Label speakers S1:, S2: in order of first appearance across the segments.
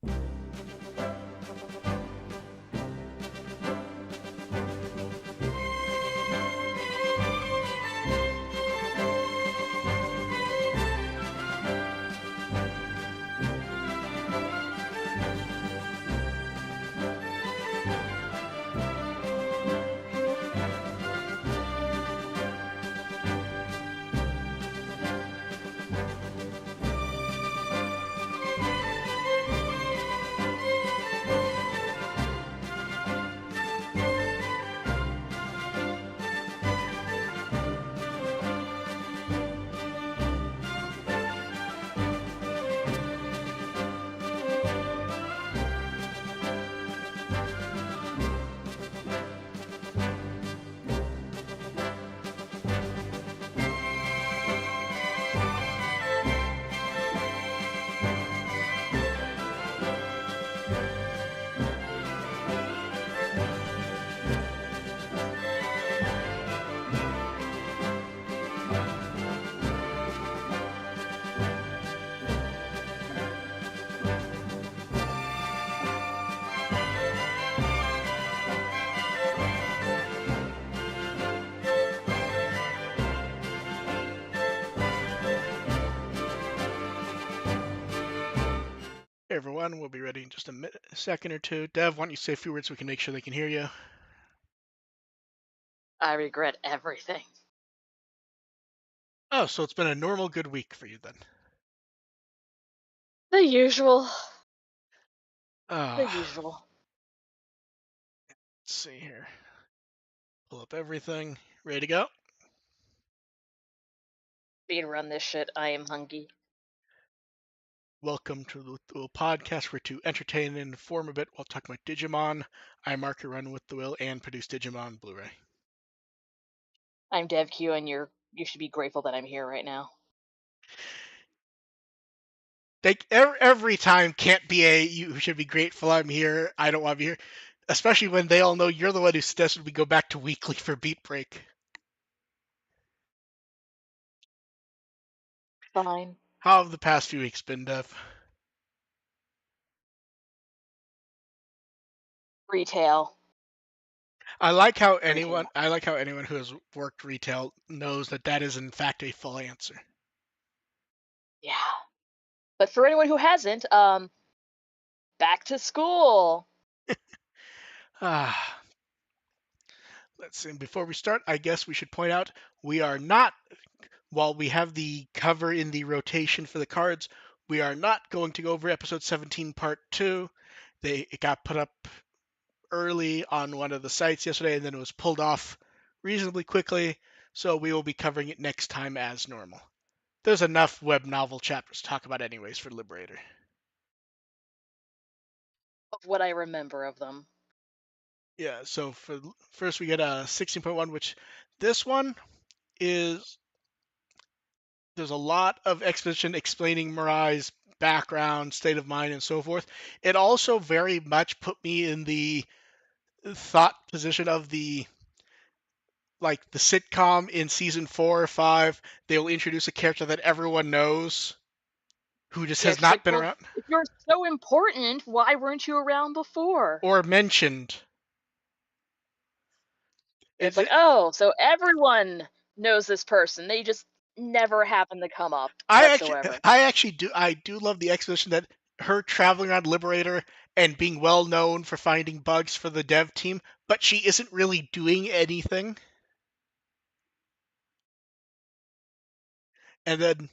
S1: Hey everyone, we'll be ready in just a second or two. Dev, why don't you say a few words so we can make sure they can hear you?
S2: I regret everything.
S1: Oh, so it's been a normal good week for you then.
S2: The usual. The
S1: Ah,
S2: usual.
S1: let's see here. Pull up everything. Ready to go?
S2: Being run this shit, I am hungry.
S1: Welcome to the WtW podcast where to entertain and inform a bit while talking about Digimon. I'm Mark, who run WtW and produce Digimon Blu-ray.
S2: I'm DevQ, and you should be grateful that I'm here right now.
S1: Every time can't be you should be grateful I'm here. I don't want to be here. Especially when they all know you're the one who suggested we go back to weekly for Beatbreak.
S2: Fine.
S1: How have the past few weeks been, Dev?
S2: Retail.
S1: I like how
S2: Retail.
S1: anyone who has worked retail knows that that is in fact a full answer.
S2: Yeah. But for anyone who hasn't, back to school.
S1: Ah, let's see. Before we start, I guess we should point out we are not, while we have the cover in the rotation for the cards, we are not going to go over episode 17 part 2. It got put up early on one of the sites yesterday and then it was pulled off reasonably quickly, so we will be covering it next time as normal. There's enough web novel chapters to talk about anyways for Liberator.
S2: Of what I remember of them.
S1: Yeah, so first we get a 16.1, which this one is there's a lot of exposition explaining Mirai's background, state of mind, and so forth. It also very much put me in the thought position of the sitcom in season 4 or 5. They'll introduce a character that everyone knows who just
S2: Yeah,
S1: has
S2: she's like,
S1: not been
S2: well,
S1: around
S2: if you're so important, why weren't you around before?
S1: or mentioned.
S2: It's
S1: It,
S2: like, oh, so everyone knows this person. They just never happen to come up whatsoever.
S1: I do love the exposition that her traveling around Liberator and being well known for finding bugs for the dev team, but she isn't really doing anything. And then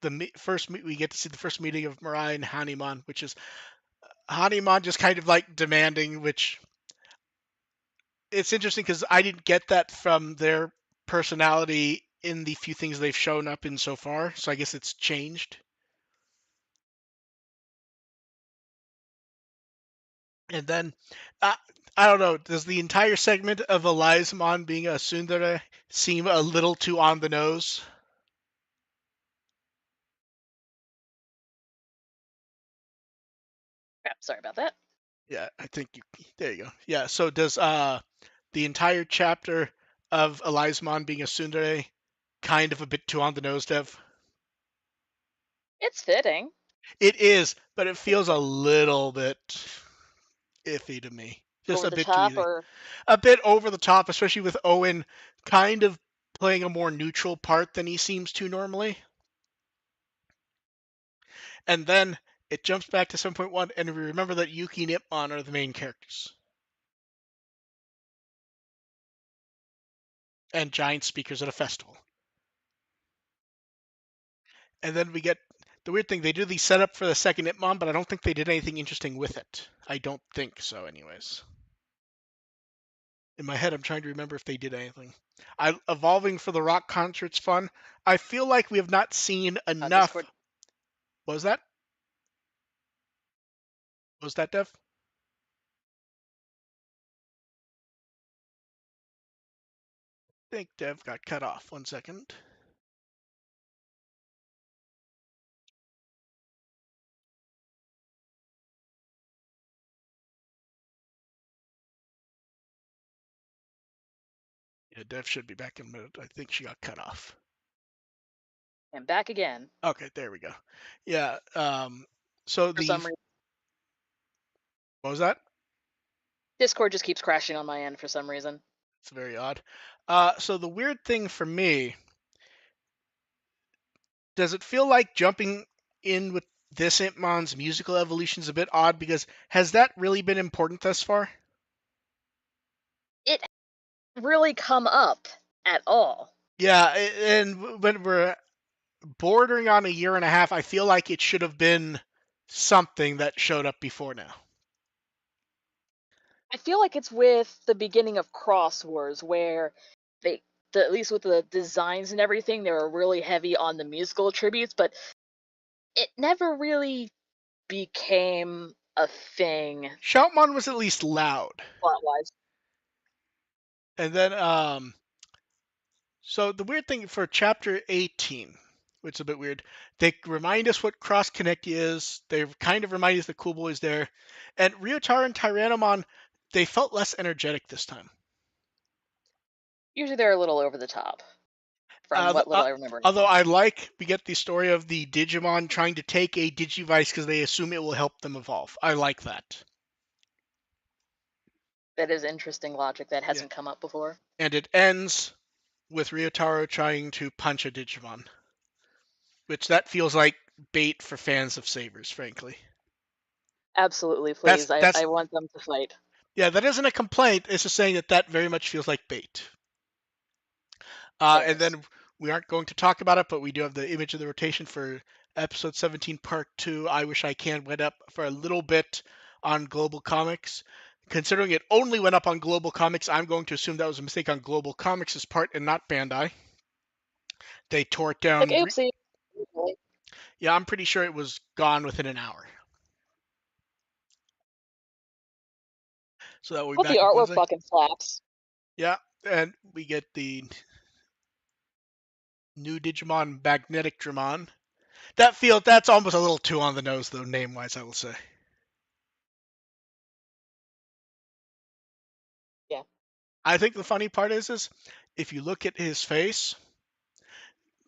S1: we get to see the first meeting of Mirai and Hanimon, which is Hanimon just kind of like demanding, which it's interesting because I didn't get that from their personality in the few things they've shown up in so far. So I guess it's changed. And then, uh, I don't know, does the entire segment of Elizamon being a tsundere seem a little too on the nose?
S2: Crap, sorry about that.
S1: Yeah, I think there you go. Yeah, so does the entire chapter of Elizamon being a tsundere kind of a bit too on the nose, Dev?
S2: It's fitting.
S1: It is, but it feels a little bit iffy to me. Just
S2: Over
S1: a
S2: the
S1: bit too
S2: top,
S1: easy.
S2: or
S1: A bit over the top, especially with Owen kind of playing a more neutral part than he seems to normally. And then it jumps back to 7.1, and we remember that Yuki and Ipmon are the main characters. And giant speakers at a festival. And then we get the weird thing, they do the setup for the second Ipmon, but I don't think they did anything interesting with it. I don't think so, anyways. In my head, I'm trying to remember if they did anything. Evolving for the rock concert's fun. I feel like we have not seen enough.
S2: Discord.
S1: What was that? What was that, Dev? I think Dev got cut off. 1 second. Yeah, Dev should be back in a minute. I think she got cut off.
S2: And back again.
S1: Okay, there we go. Yeah. So
S2: For
S1: the
S2: some reason,
S1: what was that?
S2: Discord just keeps crashing on my end for some reason.
S1: It's very odd. So the weird thing for me, does it feel like jumping in with this Impmon's musical evolution is a bit odd because has that really been important thus far?
S2: It really come up at all.
S1: Yeah, and when we're bordering on a year and a half, I feel like it should have been something that showed up before now.
S2: I feel like it's with the beginning of Cross Wars where they, at least with the designs and everything, they were really heavy on the musical tributes, but it never really became a thing
S1: Shoutmon was at least loud.
S2: plot wise.
S1: And then so the weird thing for chapter 18, which is a bit weird, they remind us what Cross Connect is. They kind of remind us the Cool Boys there. And Ryotaro and Tyrannomon, they felt less energetic this time.
S2: Usually they're a little over the top, from
S1: Uh,
S2: what
S1: uh,
S2: little I remember
S1: Although
S2: anyway.
S1: I like, we get the story of the Digimon trying to take a Digivice because they assume it will help them evolve. I like that.
S2: That is interesting logic that
S1: Yeah.
S2: hasn't come up before.
S1: And it ends with Ryotaro trying to punch a Digimon, which that feels like bait for fans of Sabers, frankly.
S2: Absolutely,
S1: That's
S2: please.
S1: that's
S2: I want them to fight.
S1: yeah, that isn't a complaint. It's just saying that that very much feels like bait.
S2: It
S1: And
S2: is.
S1: then we aren't going to talk about it, but we do have the image of the rotation for episode 17, part 2. I Wish I Can went up for a little bit on Global Comics. Considering it only went up on Global Comics, I'm going to assume that was a mistake on Global Comics' part and not Bandai. They tore it
S2: Like,
S1: down.
S2: oopsie.
S1: Yeah, I'm pretty sure it was gone within an hour. So that will be
S2: But the
S1: back up
S2: artwork
S1: Wednesday.
S2: fucking slaps.
S1: Yeah, and we get the new Digimon Magnetic Dramon. That's almost a little too on the nose though, name wise, I will say.
S2: Yeah.
S1: I think the funny part is if you look at his face,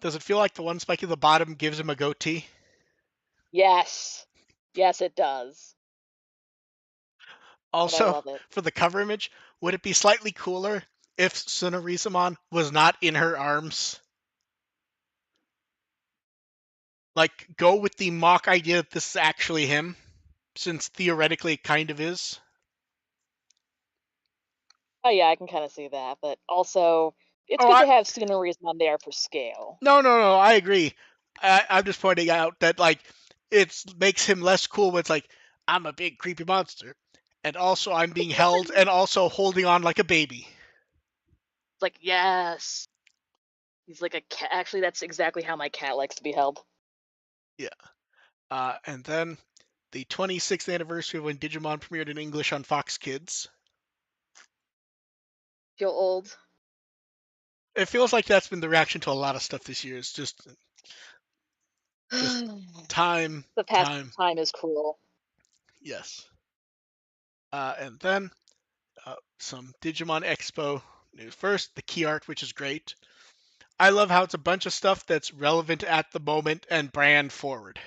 S1: does it feel like the one spike at the bottom gives him a goatee?
S2: Yes. Yes, it does. And I
S1: Also,
S2: love it.
S1: for the cover image, would it be slightly cooler if Tsunorizumon was not in her arms? Like, go with the mock idea that this is actually him, since theoretically it kind of is.
S2: Oh yeah, I can kind of see that. But also, it's
S1: Oh,
S2: good to have sceneries on there for scale.
S1: no, I agree. I'm just pointing out that like it makes him less cool when it's like I'm a big creepy monster, and also I'm being held and also holding on like a baby.
S2: It's like, yes. He's like a cat. Actually, that's exactly how my cat likes to be held.
S1: Yeah. And then the 26th anniversary of when Digimon premiered in English on Fox Kids.
S2: Feel old.
S1: It feels like that's been the reaction to a lot of stuff this year. It's just
S2: The
S1: time,
S2: passage
S1: time.
S2: of time is cruel.
S1: Yes. And then some Digimon Expo news. First, the key art, which is great. I love how it's a bunch of stuff that's relevant at the moment and brand forward.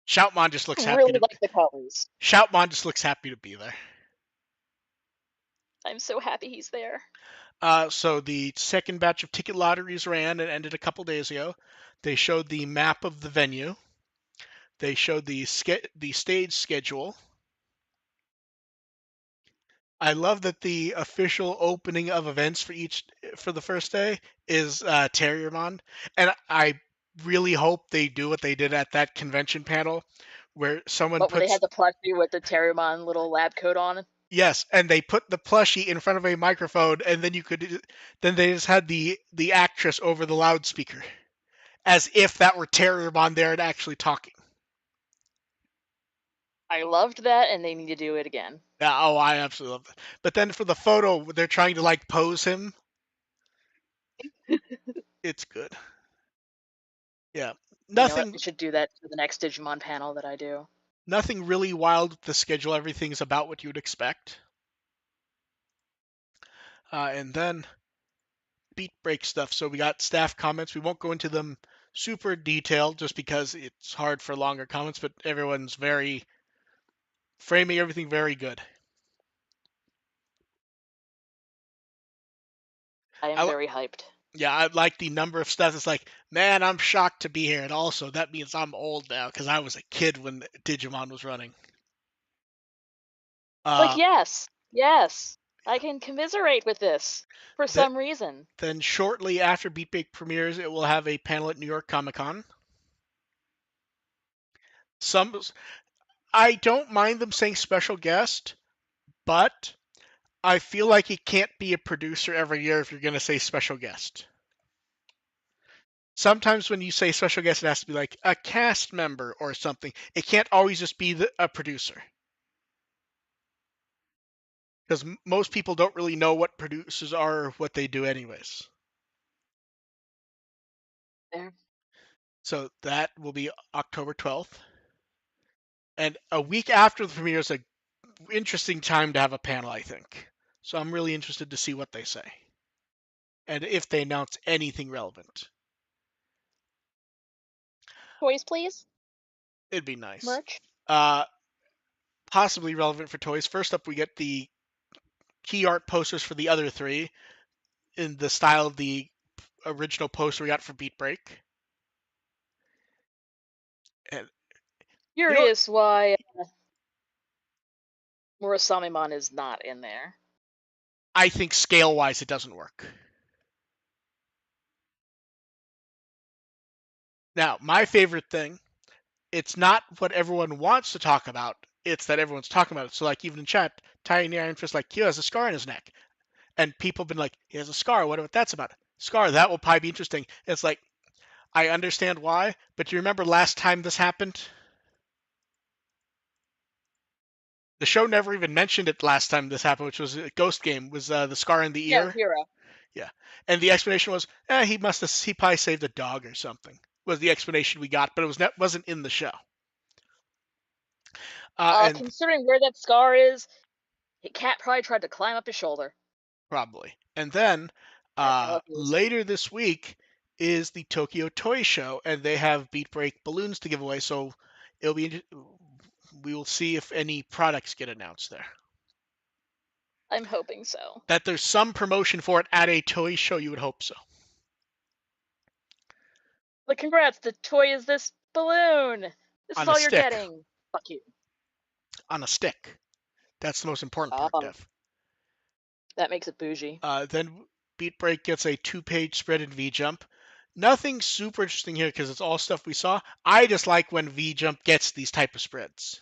S1: Shoutmon just looks happy
S2: Really
S1: to
S2: like the colors.
S1: Shoutmon just looks happy to be there.
S2: I'm so happy he's there.
S1: So the second batch of ticket lotteries ran and ended a couple days ago. They showed the map of the venue. They showed the stage schedule. I love that the official opening of events for the first day is Terriermon, and I really hope they do what they did at that convention panel, where someone
S2: But where they
S1: puts
S2: had the plushie with the Terriermon little lab coat on.
S1: yes, and they put the plushie in front of a microphone, and then they just had the actress over the loudspeaker, as if that were Terriermon there and actually talking.
S2: I loved that, and they need to do it again.
S1: Yeah, oh, I absolutely love that. But then for the photo, they're trying to like pose him. It's good. Yeah,
S2: You know what?
S1: nothing
S2: I should do that for the next Digimon panel that I do.
S1: nothing really wild with the schedule. Everything's about what you would expect. And then Beatbreak stuff. So we got staff comments. We won't go into them super detailed just because it's hard for longer comments, but everyone's very framing everything very good.
S2: I am
S1: I
S2: very hyped.
S1: yeah, I like the number of stuff. It's like, man, I'm shocked to be here, and also that means I'm old now because I was a kid when Digimon was running.
S2: Like,
S1: Uh,
S2: yes, yes, I can commiserate with this for
S1: th-
S2: some reason.
S1: then shortly after Beatbreak premieres, it will have a panel at New York Comic Con. Some I don't mind them saying special guest, but I feel like it can't be a producer every year if you're going to say special guest. Sometimes when you say special guest, it has to be like a cast member or something. It can't always just be a producer. Because most people don't really know what producers are or what they do, anyways.
S2: There.
S1: So that will be October 12th. And a week after the premiere is an interesting time to have a panel, I think. So I'm really interested to see what they say and if they announce anything relevant.
S2: Toys, please.
S1: It'd be nice.
S2: Merch.
S1: Uh, Possibly relevant for toys. First up, we get the key art posters for the other three in the style of the original poster we got for Beat Break. And you know,
S2: Curious why Murasamimon is not in there.
S1: I think scale wise it doesn't work. Now, my favorite thing, it's not what everyone wants to talk about. It's that everyone's talking about it. So, like, even in chat, Tiny Iron Fist, like, he has a scar on his neck. And people have been like, he has a scar. What that's about? Scar, that will probably be interesting. It's like, I understand why, but do you remember last time this happened? The show never even mentioned it last time this happened, which was a Ghost Game, was the scar in the
S2: Yeah,
S1: ear.
S2: Hero.
S1: Yeah, and the explanation was, he probably saved a dog or something. Was the explanation we got, but it wasn't in the show. And
S2: Considering where that scar is, Cat probably tried to climb up his shoulder.
S1: probably, and then
S2: That's how it goes.
S1: later this week is the Tokyo Toy Show, and they have Beat Break balloons to give away. So it'll be we will see if any products get announced there.
S2: I'm hoping so.
S1: That there's some promotion for it at a toy show, you would hope so.
S2: But congrats, the toy is this balloon. This is
S1: On a
S2: all you're
S1: stick.
S2: getting. Fuck you.
S1: On a stick. That's the most important part,
S2: Oh,
S1: Dev.
S2: that makes it bougie.
S1: Then Beat Break gets a 2-page spread in V Jump. Nothing super interesting here because it's all stuff we saw. I just like when V Jump gets these type of spreads.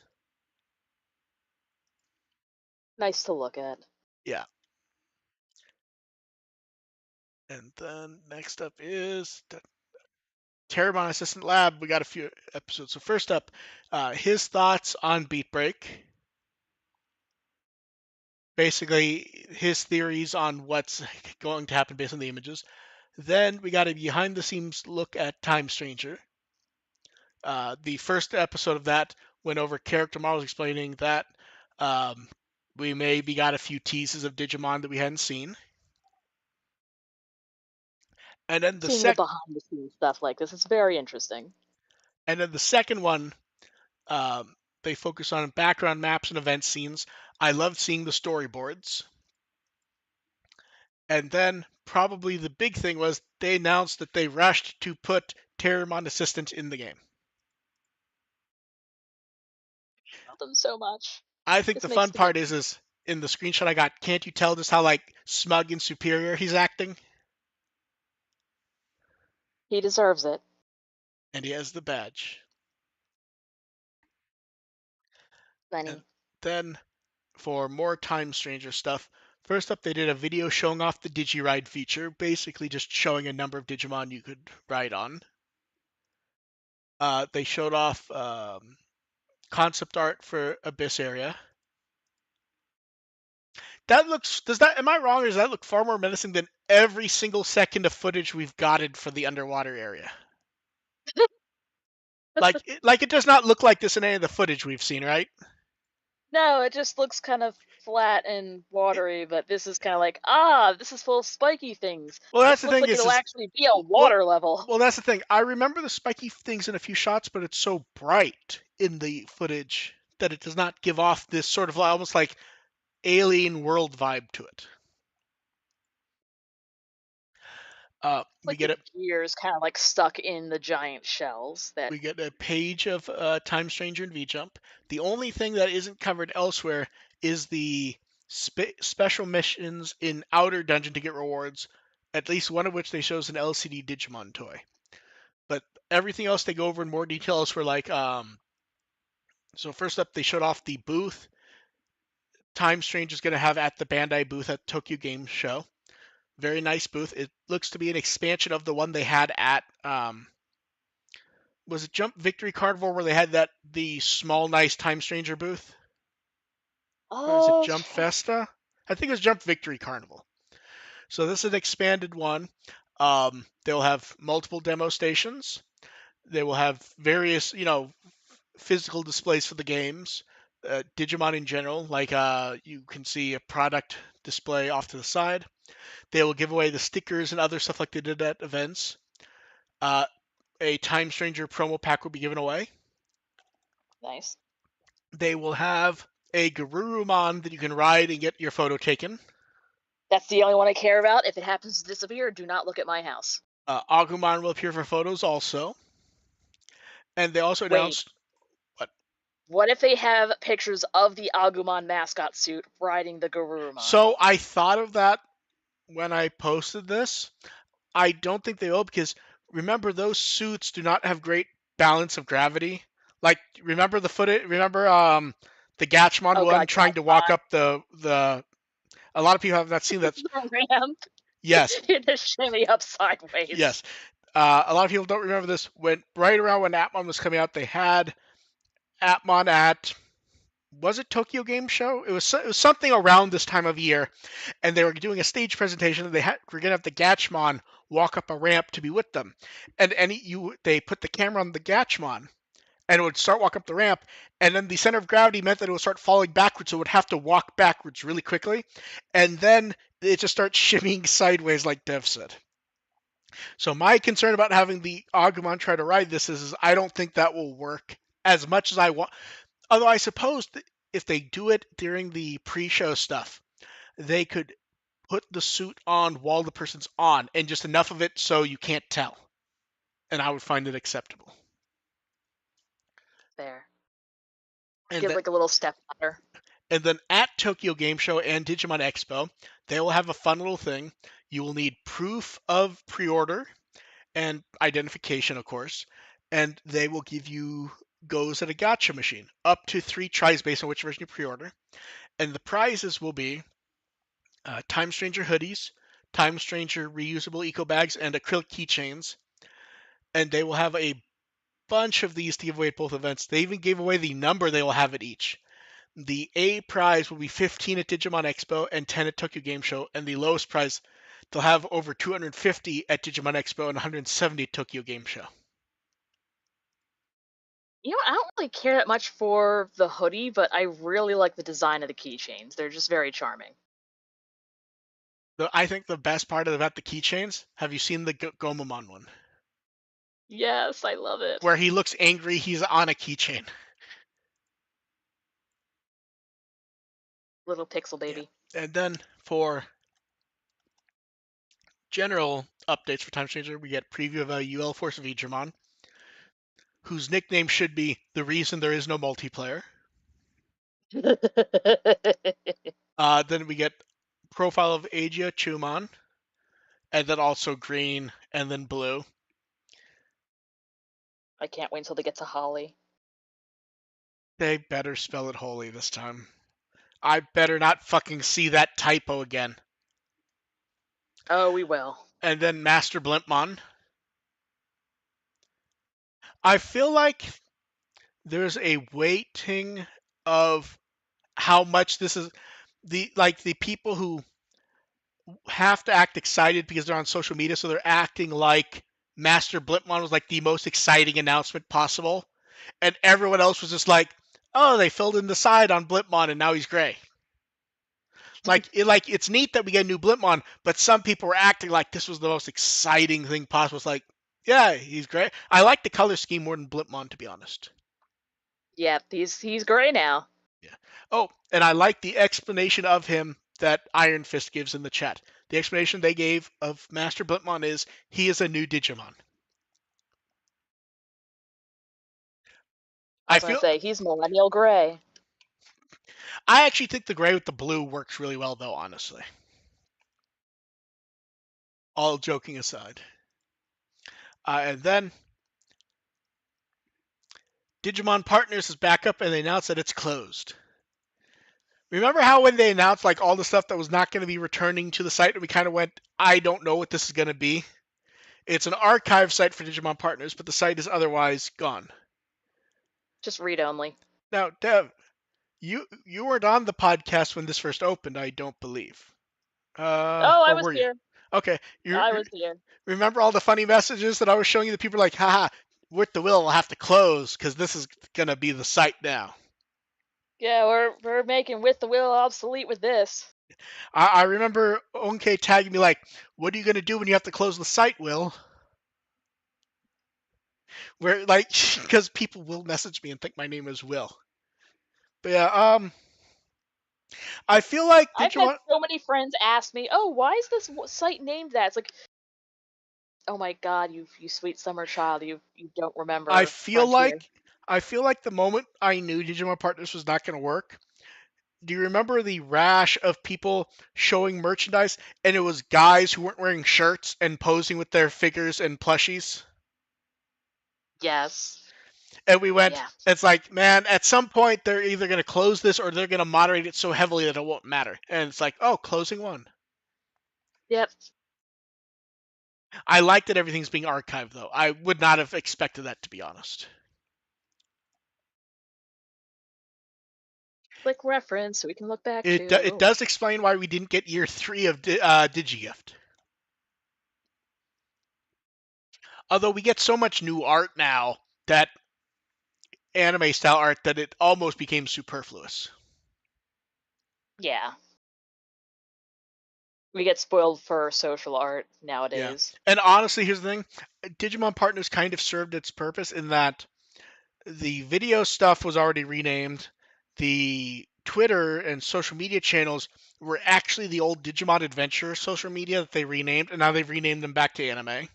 S2: Nice to look at.
S1: Yeah. And then next up is the Terabon Assistant Lab. We got a few episodes. So first up, his thoughts on Beat Break. Basically, his theories on what's going to happen based on the images. Then we got a behind the scenes look at Time Stranger. The first episode of that went over character models, explaining that um, we maybe got a few teases of Digimon that we hadn't seen. And then the
S2: Seeing the
S1: sec
S2: behind the scenes stuff like this is very interesting.
S1: and then the second one They focus on background maps and event scenes. I loved seeing the storyboards. And then probably the big thing was they announced that they rushed to put Terramon Assistant in the game.
S2: Love them so much.
S1: I think
S2: This
S1: the
S2: makes
S1: fun
S2: the game.
S1: part is in the screenshot I got, can't you tell just how like smug and superior he's acting?
S2: He deserves it.
S1: And he has the badge. And
S2: Lenny.
S1: then for more Time Stranger stuff, first up they did a video showing off the Digiride feature, basically just showing a number of Digimon you could ride on. They showed off concept art for Abyss area. That looks. Does that? Am I wrong, or does that look far more menacing than every single second of footage we've gotten for the underwater area? Like it does not look like this in any of the footage we've seen, right?
S2: No, it just looks kind of flat and
S1: It,
S2: watery, but this is kind of like, this is full of spiky things.
S1: well, that's
S2: This
S1: the
S2: looks
S1: thing
S2: like it'll
S1: is
S2: actually be a
S1: well,
S2: water level.
S1: well, that's the thing. I remember the spiky things in a few shots, but it's so bright in the footage that it does not give off this sort of almost like alien world vibe to it. We
S2: Like
S1: get
S2: the
S1: a
S2: gears kind of like stuck in the giant shells that.
S1: we get a page of Time Stranger and V Jump. The only thing that isn't covered elsewhere is the special missions in Outer Dungeon to get rewards, at least one of which they shows an LCD Digimon toy. But everything else they go over in more detail elsewhere. So first up, they showed off the booth Time Strange is going to have at the Bandai booth at Tokyo Game Show. Very nice booth. It looks to be an expansion of the one they had at was it Jump Victory Carnival where they had the small nice Time Stranger booth? Or is it
S2: Oh,
S1: Jump Festa? I think it was Jump Victory Carnival. So this is an expanded one. They'll have multiple demo stations. They will have various, physical displays for the games. Digimon in general, like you can see a product display off to the side. They will give away the stickers and other stuff like they did at events. Uh, a Time Stranger promo pack will be given away.
S2: nice.
S1: They will have a Garurumon that you can ride and get your photo taken.
S2: That's the only one I care about. If it happens to disappear, do not look at my house.
S1: Agumon will appear for photos also. And they also
S2: Wait,
S1: announced what?
S2: what if they have pictures of the Agumon mascot suit riding the Garurumon?
S1: So I thought of that when I posted this. I don't think they will because remember those suits do not have great balance of gravity. Like remember the footage? Remember the Gatchmon
S2: Oh
S1: one
S2: god,
S1: trying to walk
S2: Gatmon.
S1: up the. A lot of people have not seen that.
S2: The ramp.
S1: Yes,
S2: The shimmy up sideways.
S1: yes. A lot of people don't remember this. When right around when Atmon was coming out, they had Atmon at was it Tokyo Game Show? It was something around this time of year, and they were doing a stage presentation. And were gonna have the Gatchmon walk up a ramp to be with them, and they put the camera on the Gatchmon, and it would start walking up the ramp, and then the center of gravity meant that it would start falling backwards, so it would have to walk backwards really quickly, and then it just starts shimmying sideways like Dev said. So my concern about having the Agumon try to ride this is I don't think that will work as much as I want. Although I suppose that if they do it during the pre-show stuff, they could put the suit on while the person's on, and just enough of it so you can't tell, and I would find it acceptable.
S2: There.
S1: And
S2: Give
S1: that,
S2: like a little step ladder.
S1: and then at Tokyo Game Show and Digimon Expo, they will have a fun little thing. You will need proof of pre-order and identification, of course, and they will give you goes at a gotcha machine, up to 3 tries based on which version you pre-order. And the prizes will be Time Stranger hoodies, Time Stranger reusable eco bags, and acrylic keychains. And they will have a bunch of these to give away at both events. They even gave away the number they will have at each. The A prize will be 15 at Digimon Expo and 10 at Tokyo Game Show, and the lowest prize they'll have over 250 at Digimon Expo and 170 at Tokyo Game Show.
S2: I don't really care that much for the hoodie, but I really like the design of the keychains. They're just very charming.
S1: I think the best part about the keychains, have you seen the Gomamon one?
S2: Yes, I love it.
S1: Where he looks angry, he's on a keychain.
S2: Little pixel
S1: Yeah.
S2: baby.
S1: And then for general updates for Time Changer, we get preview of a UL Force of Digimon, whose nickname should be the reason there is no multiplayer. Then we get profile of Agia Chumon, and then also green, and then blue.
S2: I can't wait until they get to Holly.
S1: They better spell it holy this time. I better not fucking see that typo again.
S2: Oh, we will.
S1: And then Master Blimpmon. I feel like there's a weighting of how much this is the people who have to act excited because they're on social media, so they're acting like Master Blimpmon was like the most exciting announcement possible, and everyone else was just like, "Oh, they filled in the side on Blimpmon, and now he's gray." It's neat that we get a new Blimpmon, but some people were acting like this was the most exciting thing possible. It's like, yeah, he's great. I like the color scheme more than Blimpmon, to be honest.
S2: Yeah, he's gray now.
S1: Yeah. Oh, and I like the explanation of him that Iron Fist gives in the chat. The explanation they gave of Master Blimpmon is he is a new Digimon.
S2: I
S1: I
S2: was gonna
S1: feel
S2: say he's millennial gray.
S1: I actually think the gray with the blue works really well though, honestly. All joking aside. And then Digimon Partners is back up and they announced that it's closed. Remember how when they announced like all the stuff that was not going to be returning to the site and we kind of went, I don't know what this is going to be? It's an archive site for Digimon Partners, but the site is otherwise gone.
S2: Just read only.
S1: Now, Dev, you weren't on the podcast when this first opened, I don't believe.
S2: Oh, I
S1: Or
S2: was
S1: were you?
S2: here.
S1: Okay,
S2: I was here.
S1: remember all the funny messages that I was showing you that people are like, haha, WtW will have to close because this is gonna be the site now.
S2: Yeah, we're making with the will obsolete with this.
S1: I remember Onk tagging me like, what are you gonna do when you have to close the site, Will? Where like, because people will message me and think my name is Will. But yeah, I feel like
S2: I've had
S1: Digimon.
S2: so many friends ask me, "Oh, why is this site named that?" It's like, oh my god, you sweet summer child, you don't
S1: I
S2: remember
S1: feel
S2: Frontier.
S1: like I feel like the moment I knew Digimon Partners was not gonna work. Do you remember the rash of people showing merchandise and it was guys who weren't wearing shirts and posing with their figures and plushies?
S2: Yes.
S1: And we went,
S2: Yeah.
S1: it's like, man, at some point they're either going to close this or they're going to moderate it so heavily that it won't matter. And it's like, oh, closing one.
S2: Yep.
S1: I like that everything's being archived, though. I would not have expected that, to be honest.
S2: Click reference so we can look back
S1: It
S2: to.
S1: does explain why we didn't get year 3 of Digigift. Although we get so much new art now, that anime style art, that it almost became superfluous.
S2: Yeah. We get spoiled for social art
S1: Yeah.
S2: nowadays.
S1: And honestly, here's the thing. Digimon Partners kind of served its purpose in that the video stuff was already renamed. The Twitter and social media channels were actually the old Digimon Adventure social media that they renamed, and now they've renamed them back to anime.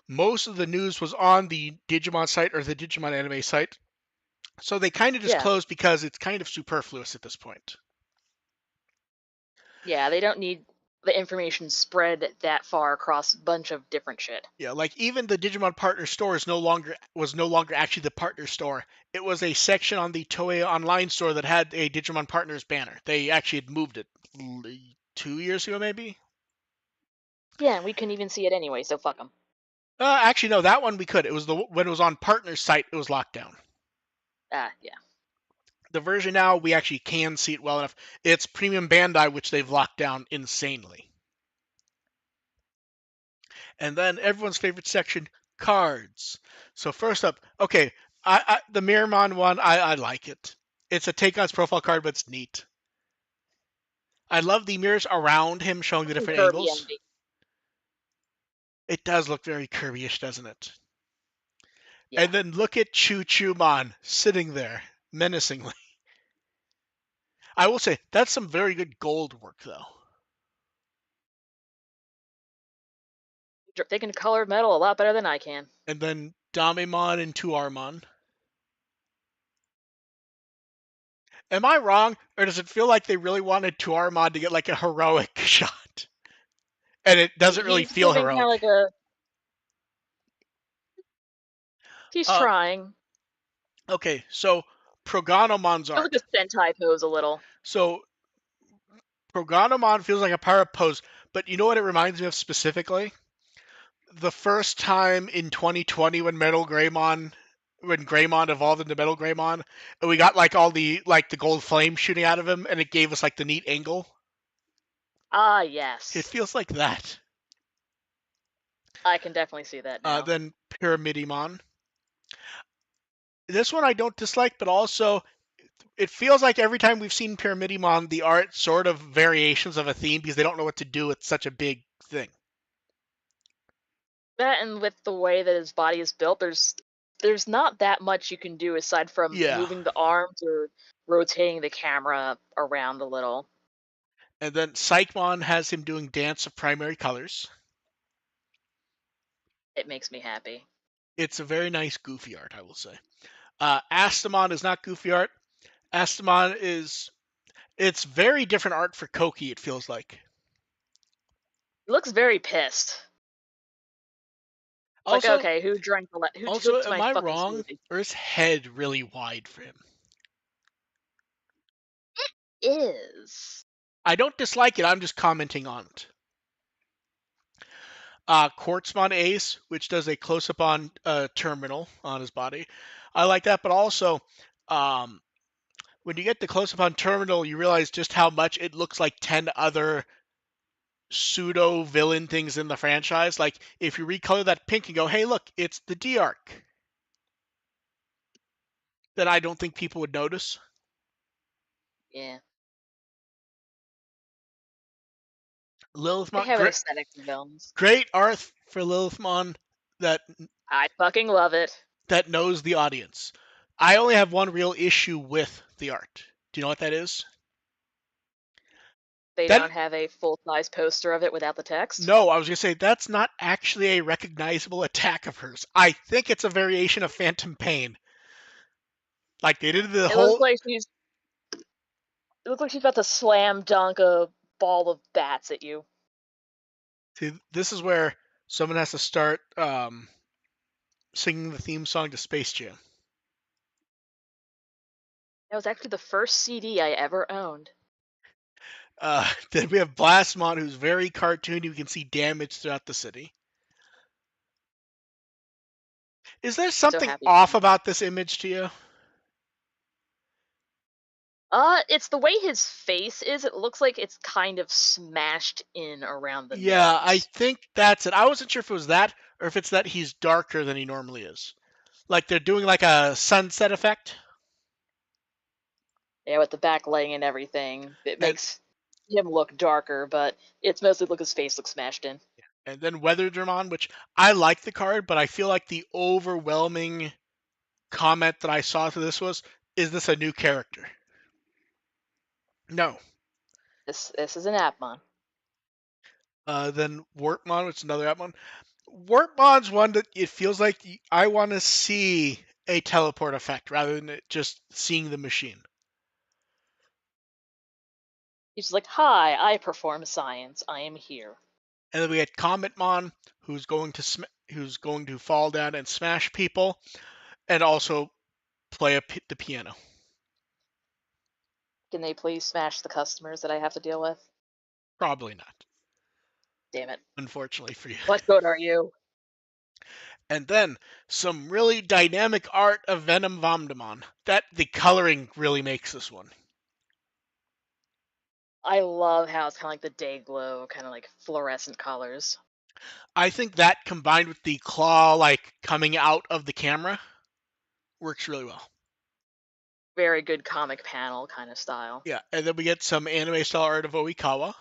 S1: Most of the news was on the Digimon site or the Digimon anime site. So they kind of just
S2: Yeah.
S1: closed because it's kind of superfluous at this point.
S2: Yeah, they don't need the information spread that far across a bunch of different shit.
S1: Yeah, like even the Digimon Partner store is no longer actually the partner store. It was a section on the Toei Online store that had a Digimon Partners banner. They actually had moved it 2 years ago, maybe.
S2: Yeah, and we couldn't even see it anyway, so fuck them.
S1: Actually, no, that one we could. It was when it was on Partner's site, it was locked down.
S2: Yeah.
S1: The version now we actually can see it well enough. It's Premium Bandai, which they've locked down insanely. And then everyone's favorite section, cards. So first up, okay, the Miramon one, I like it. It's a take on his profile card, but it's neat. I love the mirrors around him showing the
S2: Fucking
S1: different
S2: Kirby
S1: angles.
S2: envy.
S1: It does look very Kirby-ish, doesn't it?
S2: Yeah.
S1: And then look at Choo Choo Mon sitting there menacingly. I will say that's some very good gold work though.
S2: They can color metal a lot better than I can.
S1: And then Damemon and Tuarmon. Am I wrong, or does it feel like they really wanted Tuarmon to get like a heroic shot, and it doesn't really
S2: He's
S1: feel
S2: giving kind of
S1: heroic?
S2: like a. He's
S1: Uh,
S2: trying.
S1: okay, so Proganomon's
S2: Feels
S1: art.
S2: like a Sentai pose a little.
S1: So Prognomon feels like a pirate pose, but you know what it reminds me of specifically? The first time in 2020 when Greymon evolved into Metal Greymon, and we got like all the gold flame shooting out of him, and it gave us like the neat angle.
S2: Ah,
S1: It
S2: yes.
S1: feels like that.
S2: I can definitely see that now.
S1: Then Pyramidimon. This one I don't dislike, but also it feels like every time we've seen Pyramidimon, the art sort of variations of a theme because they don't know what to do with such a big thing.
S2: That and with the way that his body is built, there's not that much you can do aside from
S1: Yeah.
S2: moving the arms or rotating the camera around a little.
S1: And then Psychmon has him doing Dance of Primary Colors.
S2: It makes me happy.
S1: It's a very nice goofy art, I will say. Astamon is not goofy art. Astamon is it's very different art for Koki. It feels like.
S2: He looks very pissed. It's like,
S1: Also,
S2: okay, who drank the who
S1: also,
S2: took
S1: am
S2: my
S1: I
S2: fucking
S1: wrong?
S2: smoothie?
S1: Or is head really wide for him?
S2: Is
S1: I don't dislike it. I'm just commenting on it. Quartzmon Ace, which does a close up on terminal on his body. I like that, but also um, when you get the close up on terminal, you realize just how much it looks like 10 other pseudo villain things in the franchise. Like if you recolor that pink and go, hey, look, it's the D arc, then I don't think people would notice.
S2: yeah. They
S1: Lilithmon,
S2: have an aesthetic for villains.
S1: great art for Lilithmon that
S2: I fucking love it.
S1: that knows the audience. I only have one real issue with the art. Do you know what that is?
S2: They
S1: That
S2: don't have a full size poster of it without the text.
S1: no, I was gonna say that's not actually a recognizable attack of hers. I think it's a variation of Phantom Pain. Like they did the
S2: It looks
S1: whole.
S2: like she's about to slam dunk a ball of bats at you.
S1: See, this is where someone has to start singing the theme song to Space Jam.
S2: That was actually the first CD I ever owned.
S1: Then we have Blastmon, who's very cartoony. You can see damage throughout the city. Is there
S2: So
S1: something
S2: happy for
S1: off
S2: him.
S1: about this image to you?
S2: It's the way his face is. It looks like it's kind of smashed in around the
S1: Yeah, I
S2: nose.
S1: think that's it. I wasn't sure if it was that or if it's that he's darker than he normally is. Like they're doing like a sunset effect.
S2: Yeah, with the backlighting and everything, it
S1: And
S2: makes him look darker, but it's mostly look his face looks smashed in.
S1: and then Weather Dramon, which I like the card, but I feel like the overwhelming comment that I saw to this was, is this a new character? No.
S2: This is an Appmon.
S1: Then Warpmon, which is another Appmon. Warpmon's one that it feels like I want to see a teleport effect rather than just seeing the machine.
S2: He's just like, "Hi, I perform science. I am here."
S1: And then we had Cometmon, who's going to fall down and smash people, and also play the piano.
S2: Can they please smash the customers that I have to deal with?
S1: Probably not,
S2: Damn it.
S1: unfortunately for you.
S2: What good are you?
S1: And then some really dynamic art of Venom Vomdemon. That the coloring really makes this one.
S2: I love how it's kind of like the day glow, kind of like fluorescent colors.
S1: I think that combined with the claw like coming out of the camera works really well.
S2: Very good comic panel kind of style.
S1: Yeah, and then we get some anime style art of Oikawa.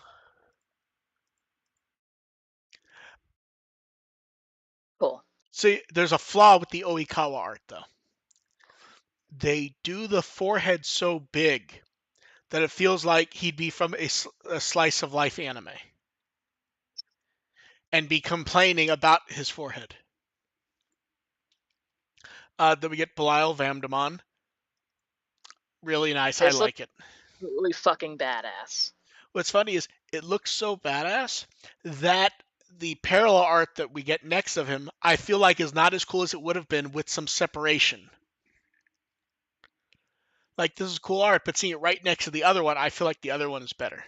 S2: Cool.
S1: See, there's a flaw with the Oikawa art though. They do the forehead so big that it feels like he'd be from a slice of life anime and be complaining about his forehead. Then we get Belial Vamdemon. Really nice. I
S2: This looks
S1: like it.
S2: really fucking badass.
S1: What's funny is it looks so badass that the parallel art that we get next of him, I feel like is not as cool as it would have been with some separation. Like this is cool art, but seeing it right next to the other one, I feel like the other one is better.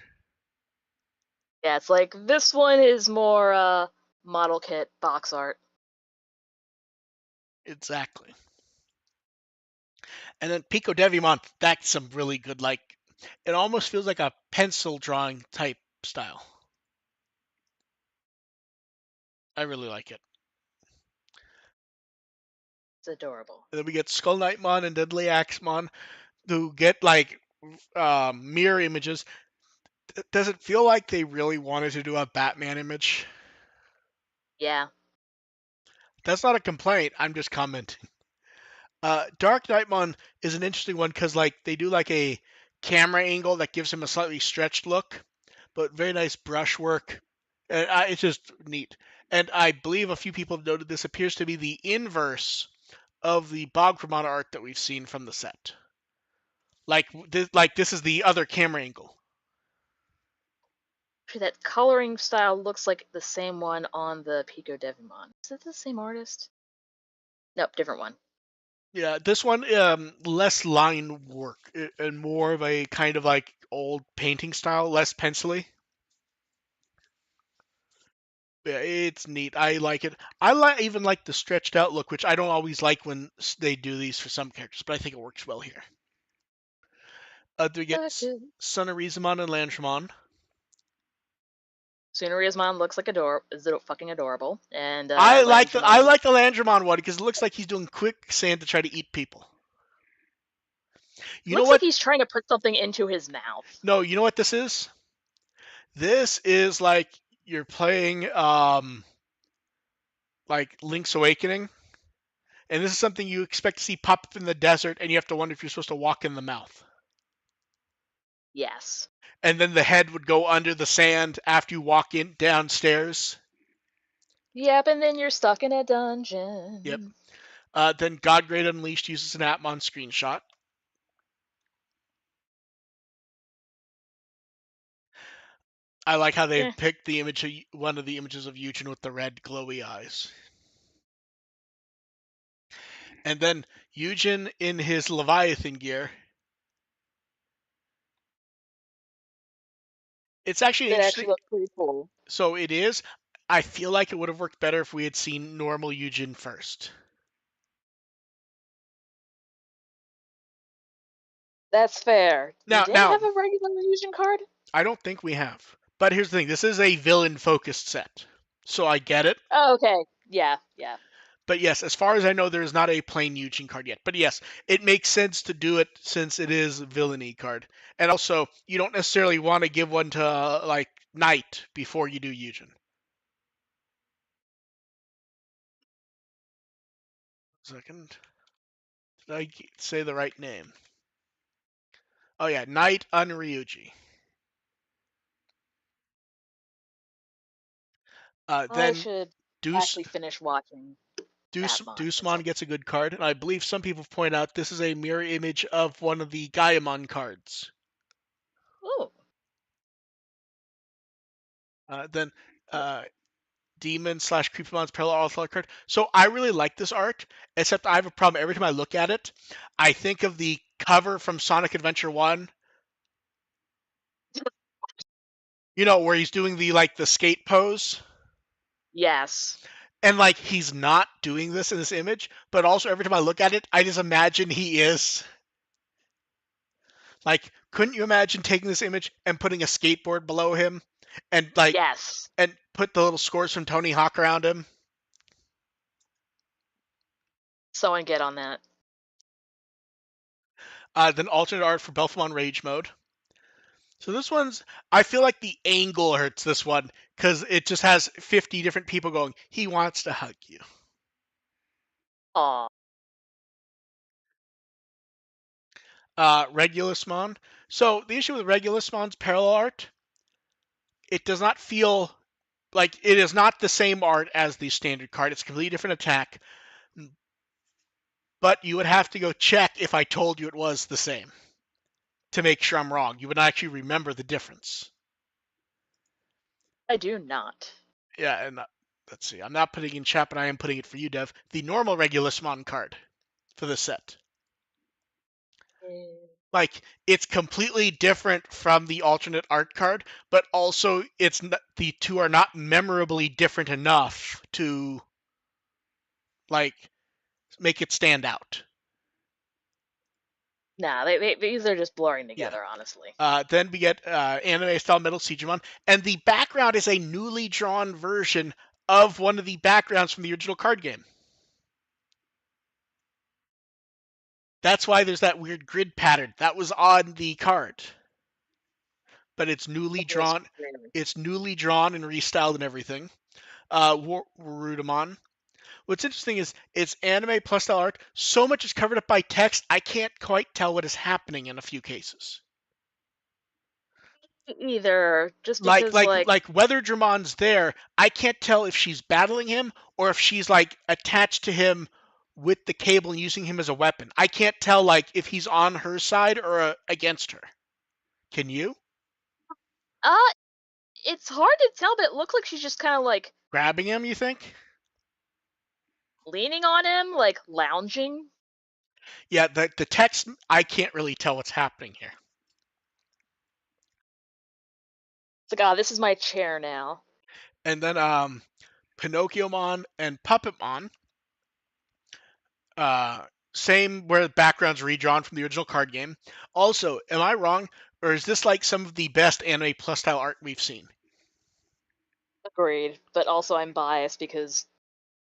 S2: Yeah, it's like this one is more model kit box art.
S1: Exactly. And then Pico Devimon, that's some really good, like, it almost feels like a pencil drawing type style. I really like it.
S2: It's adorable.
S1: And then we get Skull Knightmon and Deadly Axemon, who get like mirror images. Does it feel like they really wanted to do a Batman image?
S2: Yeah.
S1: That's not a complaint. I'm just commenting. Dark Knightmon is an interesting one because like they do like a camera angle that gives him a slightly stretched look, but very nice brushwork. And it's just neat. And I believe a few people have noted this appears to be the inverse of the Bogcramon art that we've seen from the set. Like this is the other camera angle.
S2: Actually, that coloring style looks like the same one on the Pico Devimon. Is it the same artist? Nope, different one.
S1: Yeah, this one less line work and more of a kind of like old painting style, less pencily. Yeah, it's neat. I like it. Even like the stretched out look, which I don't always like when they do these for some characters, but I think it works well here. Do we get
S2: Good.
S1: Sonorizamon and Landramon?
S2: Sunaria's looks like fucking adorable, and Landramon
S1: I like the Landramon one because it looks like he's doing quicksand to try to eat people. You know
S2: looks like
S1: what?
S2: he's trying to put something into his mouth.
S1: No, you know what this is? This is like you're playing like Link's Awakening, and this is something you expect to see pop up in the desert, and you have to wonder if you're supposed to walk in the mouth.
S2: Yes.
S1: And then the head would go under the sand after you walk in downstairs.
S2: Yep, and then you're stuck in a
S1: Yep.
S2: dungeon.
S1: Then Godgrade Unleashed uses an Atmon screenshot. I like how they
S2: Eh,
S1: picked the image of one of the images of Eugen with the red glowy eyes. And then Eugen in his Leviathan gear. It's actually
S2: that actually
S1: interesting.
S2: looks pretty cool.
S1: So it is. I feel like it would have worked better if we had seen normal Eugen first.
S2: That's fair.
S1: Now,
S2: Did they
S1: now
S2: have a regular illusion card?
S1: I don't think we have. But here's the thing: this is a villain-focused set, so I get it.
S2: Oh, okay. Yeah, yeah.
S1: But yes, as far as I know, there is not a plain Eugen card yet. But yes, it makes sense to do it since it is villainy card. And also, you don't necessarily want to give one to like Knight before you do Eugen. Second, did I say the right name? Oh yeah, Knight Unryuji.
S2: I
S1: Then
S2: should
S1: Deuce
S2: actually finish watching Atmon at
S1: Deucemon
S2: some
S1: gets a good card, and I believe some people point out this is a mirror image of one of the Gaimon cards.
S2: point.
S1: Then
S2: Oh,
S1: Demon slash Creepymon's parallel Orthodox card. So I really like this art, except I have a problem every time I look at it. I think of the cover from Sonic Adventure 1, where he's doing the skate pose.
S2: yes.
S1: And like he's not doing this in this image, but also every time I look at it, I just imagine he is. Like, couldn't you imagine taking this image and putting a skateboard below him and
S2: Yes.
S1: put the little scores from Tony Hawk around him?
S2: Someone get on that.
S1: Then alternate art for Belphemon Rage Mode. So this one's, I feel like the angle hurts this one because it just has 50 different people going, he wants to hug you.
S2: Aw.
S1: Regulusmon. So the issue with Regulusmon's parallel art, it does not feel like it is not the same art as the standard card. It's a completely different attack, but you would have to go check if I told you it was the same to make sure I'm wrong. You would not actually remember the difference.
S2: I do not.
S1: Yeah, and let's see. I'm not putting it in chat, but I am putting it for you, Dev. The normal Regulusmon card for the set.
S2: Mm.
S1: Like, it's completely different from the alternate art card, but also it's not, the two are not memorably different enough to like make it stand out.
S2: Nah, these are just blurring
S1: Yeah.
S2: together, honestly.
S1: Then we get anime style Metal Digimon, and the background is a newly drawn version of one of the backgrounds from the original card game. That's why there's that weird grid pattern that was on the card, but it's newly
S2: That is
S1: drawn.
S2: weird.
S1: It's newly drawn and restyled and everything. Rudamon. What's interesting is it's anime plus style art. So much is covered up by text, I can't quite tell what is happening in a few cases.
S2: Either just
S1: like
S2: because,
S1: like
S2: like,
S1: like whether Dramon's there, I can't tell if she's battling him or if she's like attached to him with the cable and using him as a weapon. I can't tell like if he's on her side or against her. Can you?
S2: uh, it's hard to tell, but it looks like she's just kind of like
S1: Grabbing him, you think?
S2: leaning on him, like lounging.
S1: Yeah, the text I can't really tell what's happening here.
S2: It's like, ah, this is my chair now.
S1: And then Pinocchiomon and Puppetmon. Uh Same where the background's redrawn from the original card game. Also, am I wrong? Or is this like some of the best anime plus style art we've seen?
S2: Agreed, but also I'm biased because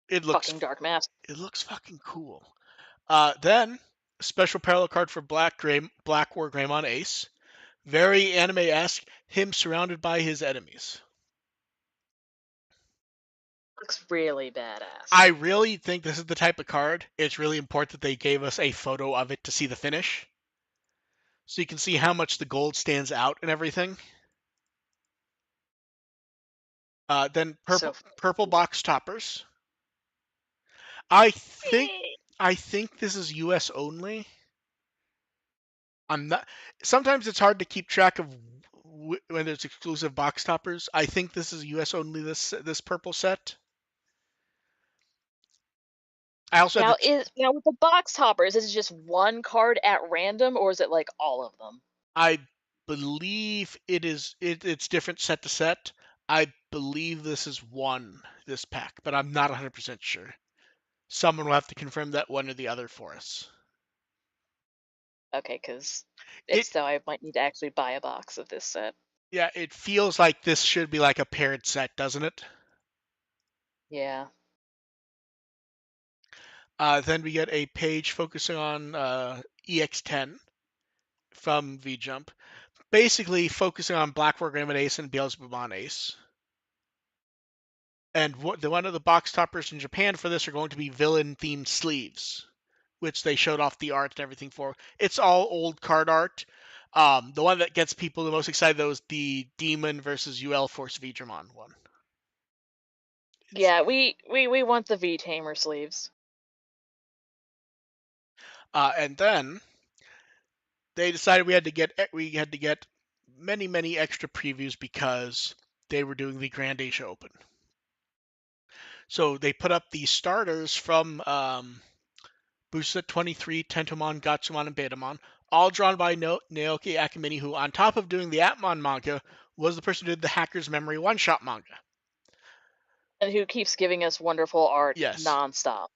S1: It looks
S2: fucking Dark Mask.
S1: it looks fucking cool. Then special parallel card for Black War Greymon Ace. Very anime-esque. Him surrounded by his enemies.
S2: Looks really badass.
S1: I really think this is the type of card. It's really important that they gave us a photo of it to see the finish, so you can see how much the gold stands out and everything. Then
S2: So
S1: purple box toppers. I think I think this is U.S. only. I'm not. Sometimes it's hard to keep track of when there's exclusive box toppers. I think this is U.S. only. This purple set. I also had
S2: now
S1: the.
S2: is now with the box toppers, is it just one card at random, or is it like all of them?
S1: I believe it is. It's different set to set. I believe this is this pack, but I'm not 100% sure. Someone will have to confirm that one or the other for us.
S2: Okay, because if
S1: It
S2: so, I might need to actually buy a box of this set.
S1: Yeah, it feels like this should be like a paired set, doesn't it?
S2: Yeah.
S1: Then we get a page focusing on EX10 from VJump, basically focusing on Black Wargreymon Ace and Beelzebubon Ace. And one of the box toppers in Japan for this are going to be villain-themed sleeves, which they showed off the art and everything for. It's all old card art. The one that gets people the most excited though is the Demon versus UL Force Vidramon one. It's,
S2: Yeah, we want the V Tamer sleeves.
S1: and then they decided we had to get many extra previews because they were doing the Grand Asia Open. So they put up the starters from Busa 23, Tentomon, Gatsumon, and Betamon, all drawn by Naoki Akamine, who, on top of doing the Atmon manga, was the person who did the Hacker's Memory one-shot manga.
S2: And who keeps giving us wonderful art
S1: Yes.
S2: nonstop.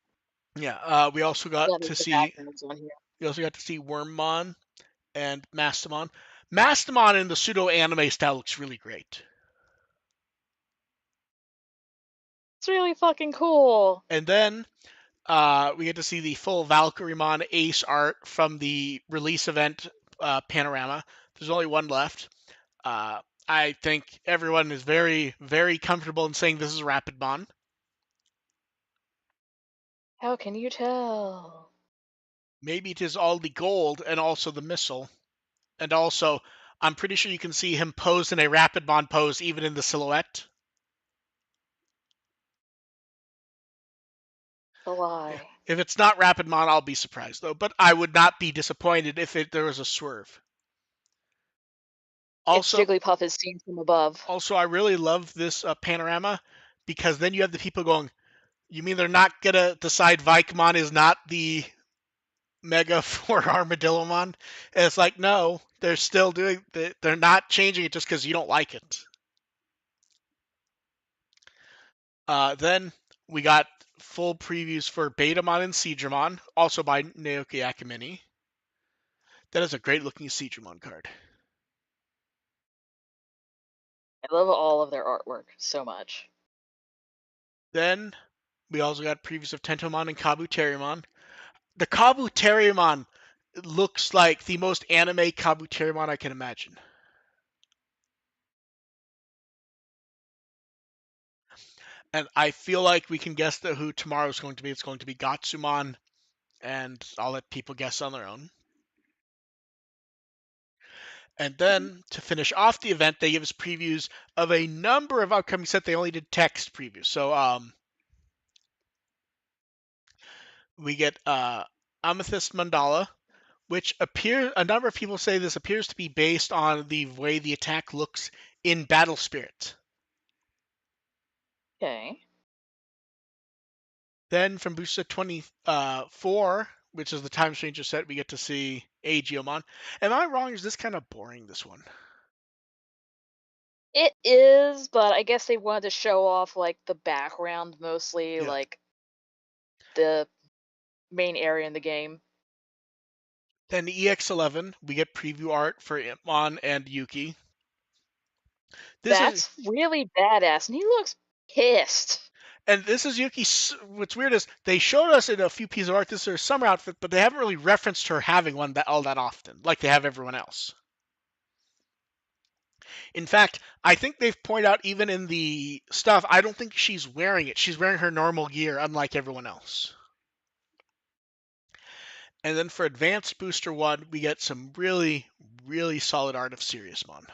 S1: Yeah. We also got
S2: Love
S1: to
S2: the
S1: see
S2: backgrounds on here.
S1: Wormmon and Mastamon. Mastamon in the pseudo anime style looks really great.
S2: It's really fucking cool.
S1: And then we get to see the full Valkyremon Ace art from the release event panorama. There's only one left. I think everyone is very comfortable in saying this is Rapidmon.
S2: How can you tell?
S1: Maybe it is all the gold and also the missile. And also, I'm pretty sure you can see him pose in a Rapidmon pose even in the silhouette.
S2: The
S1: Yeah.
S2: lie.
S1: If it's not Rapidmon, I'll be surprised though. But I would not be disappointed if there was a swerve.
S2: It's
S1: Also,
S2: Jigglypuff is seen from above.
S1: I really love this panorama because then you have the people going, "You mean they're not gonna decide Vikemon is not the Mega for Armadillomon?" And it's like, no, they're still doing. They're not changing it just because you don't like it. Then we got full previews for Betamon and Seedramon, also by Naoki Akamine. That is a great looking Seedramon card.
S2: I love all of their artwork so much.
S1: Then we also got previews of Tentomon and Kabuterimon. The Kabuterimon looks like the most anime Kabuterimon I can imagine. And I feel like we can guess who tomorrow is going to be. It's going to be Gatsumon, and I'll let people guess on their own. And
S2: Mhm.
S1: then to finish off the event, they give us previews of a number of upcoming sets. They only did text previews. So we get Amethyst Mandala, which a number of people say this appears to be based on the way the attack looks in Battle Spirit.
S2: Okay.
S1: Then from Booster 24, which is the Time Stranger set, we get to see Aegeomon. Am I wrong? Is this kind of boring, this one?
S2: It is, but I guess they wanted to show off like the background mostly,
S1: Yeah.
S2: like the main area in the game.
S1: Then EX11, we get preview art for Itmon and Yuki. This is
S2: That's really badass, and he looks pissed.
S1: this is Yuki. What's weird is they showed us in a few pieces of art this is her summer outfit, but they haven't really referenced her having one all that often, like they have everyone else. In fact, I think they've pointed out even in the stuff, I don't think she's wearing it. She's wearing her normal gear, unlike everyone else. And then for Advanced Booster 1, we get some really, really solid art of Seriousmon.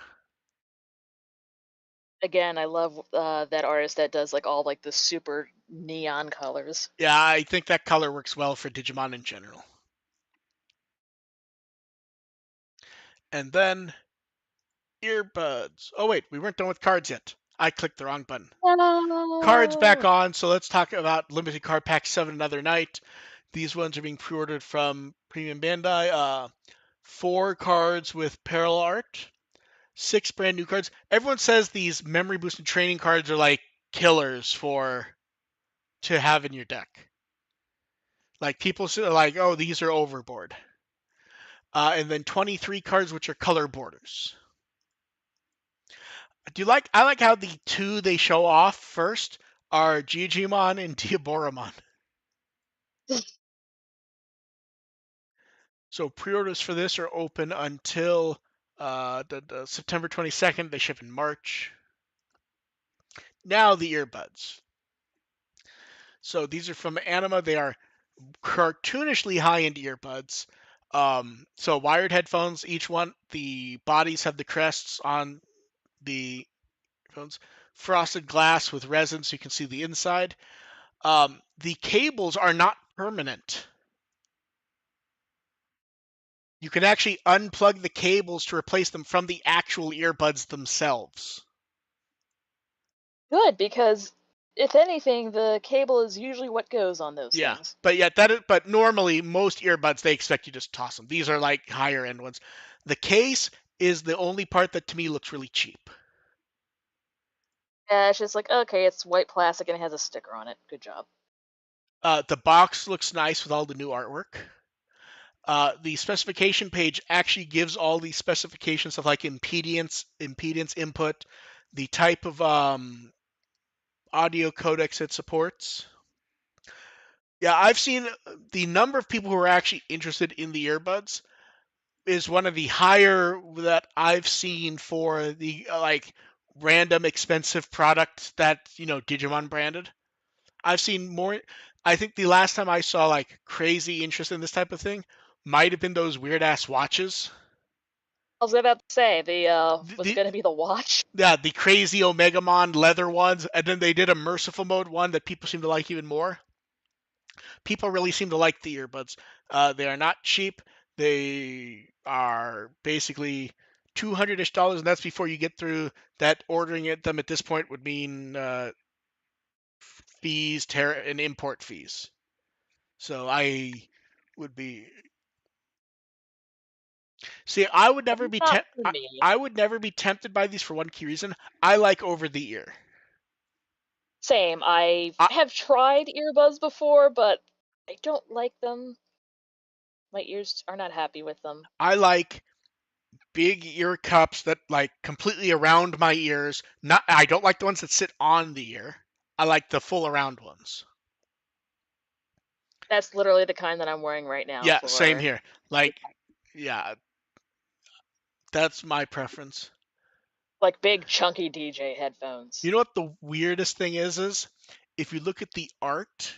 S2: Again, I love that artist that does like all like the super neon colors.
S1: Yeah, I think that color works well for Digimon in general. And then earbuds. Oh, wait, we weren't done with cards yet. I clicked the wrong button. Cards back
S2: No.
S1: on, so let's talk about Limited Card Pack 7 Another Night. These ones are being pre ordered from Premium Bandai. 4 cards with parallel art, 6 brand new cards. Everyone says these memory boosted training cards are like killers to have in your deck. Like people are like, oh, these are overboard. And then 23 cards which are color borders. I like how the two they show off first are Digimon and Diaboromon. So pre-orders for this are open until the September 22nd. They ship in March. Now the earbuds. So these are from Anima. They are cartoonishly high-end earbuds. So wired headphones. Each one, the bodies have the crests on the headphones. Frosted glass with resin, so you can see the inside. The cables are not permanent. You can actually unplug the cables to replace them from the actual earbuds themselves.
S2: Good, because if anything, the cable is usually what goes on those
S1: Yeah,
S2: things.
S1: but normally most earbuds they expect you to just toss them. These are like higher end ones. The case is the only part that to me looks really cheap.
S2: Yeah, it's just like, okay, it's white plastic and it has a sticker on it. Good job.
S1: The box looks nice with all the new artwork. The specification page actually gives all the specifications of like impedance input, the type of audio codecs it supports. Yeah, I've seen the number of people who are actually interested in the earbuds is one of the higher that I've seen for the like random expensive product that Digimon branded. I've seen more. I think the last time I saw like crazy interest in this type of thing might have been those weird ass watches.
S2: I was about to say the was it
S1: The
S2: going to be the watch?
S1: yeah, the crazy Omegamon leather ones, and then they did a merciful mode one that people seem to like even more. People really seem to like the earbuds. They are not cheap. They are basically $200-ish, and that's before you get through that. Ordering them at this point would mean fees, and import fees. So I would be see. I would never be
S2: Not for me.
S1: I would never be tempted by these for one key reason. I like over the ear.
S2: Same. I
S1: I
S2: have tried earbuds before, but I don't like them. My ears are not happy with them.
S1: I like big ear cups that like completely around my ears. Not I don't like the ones that sit on the ear. I like the full around ones.
S2: That's literally the kind that I'm wearing right now
S1: Yeah, same
S2: for
S1: here. Like yeah, that's my preference.
S2: like big chunky DJ headphones.
S1: You know what the weirdest thing is if you look at the art,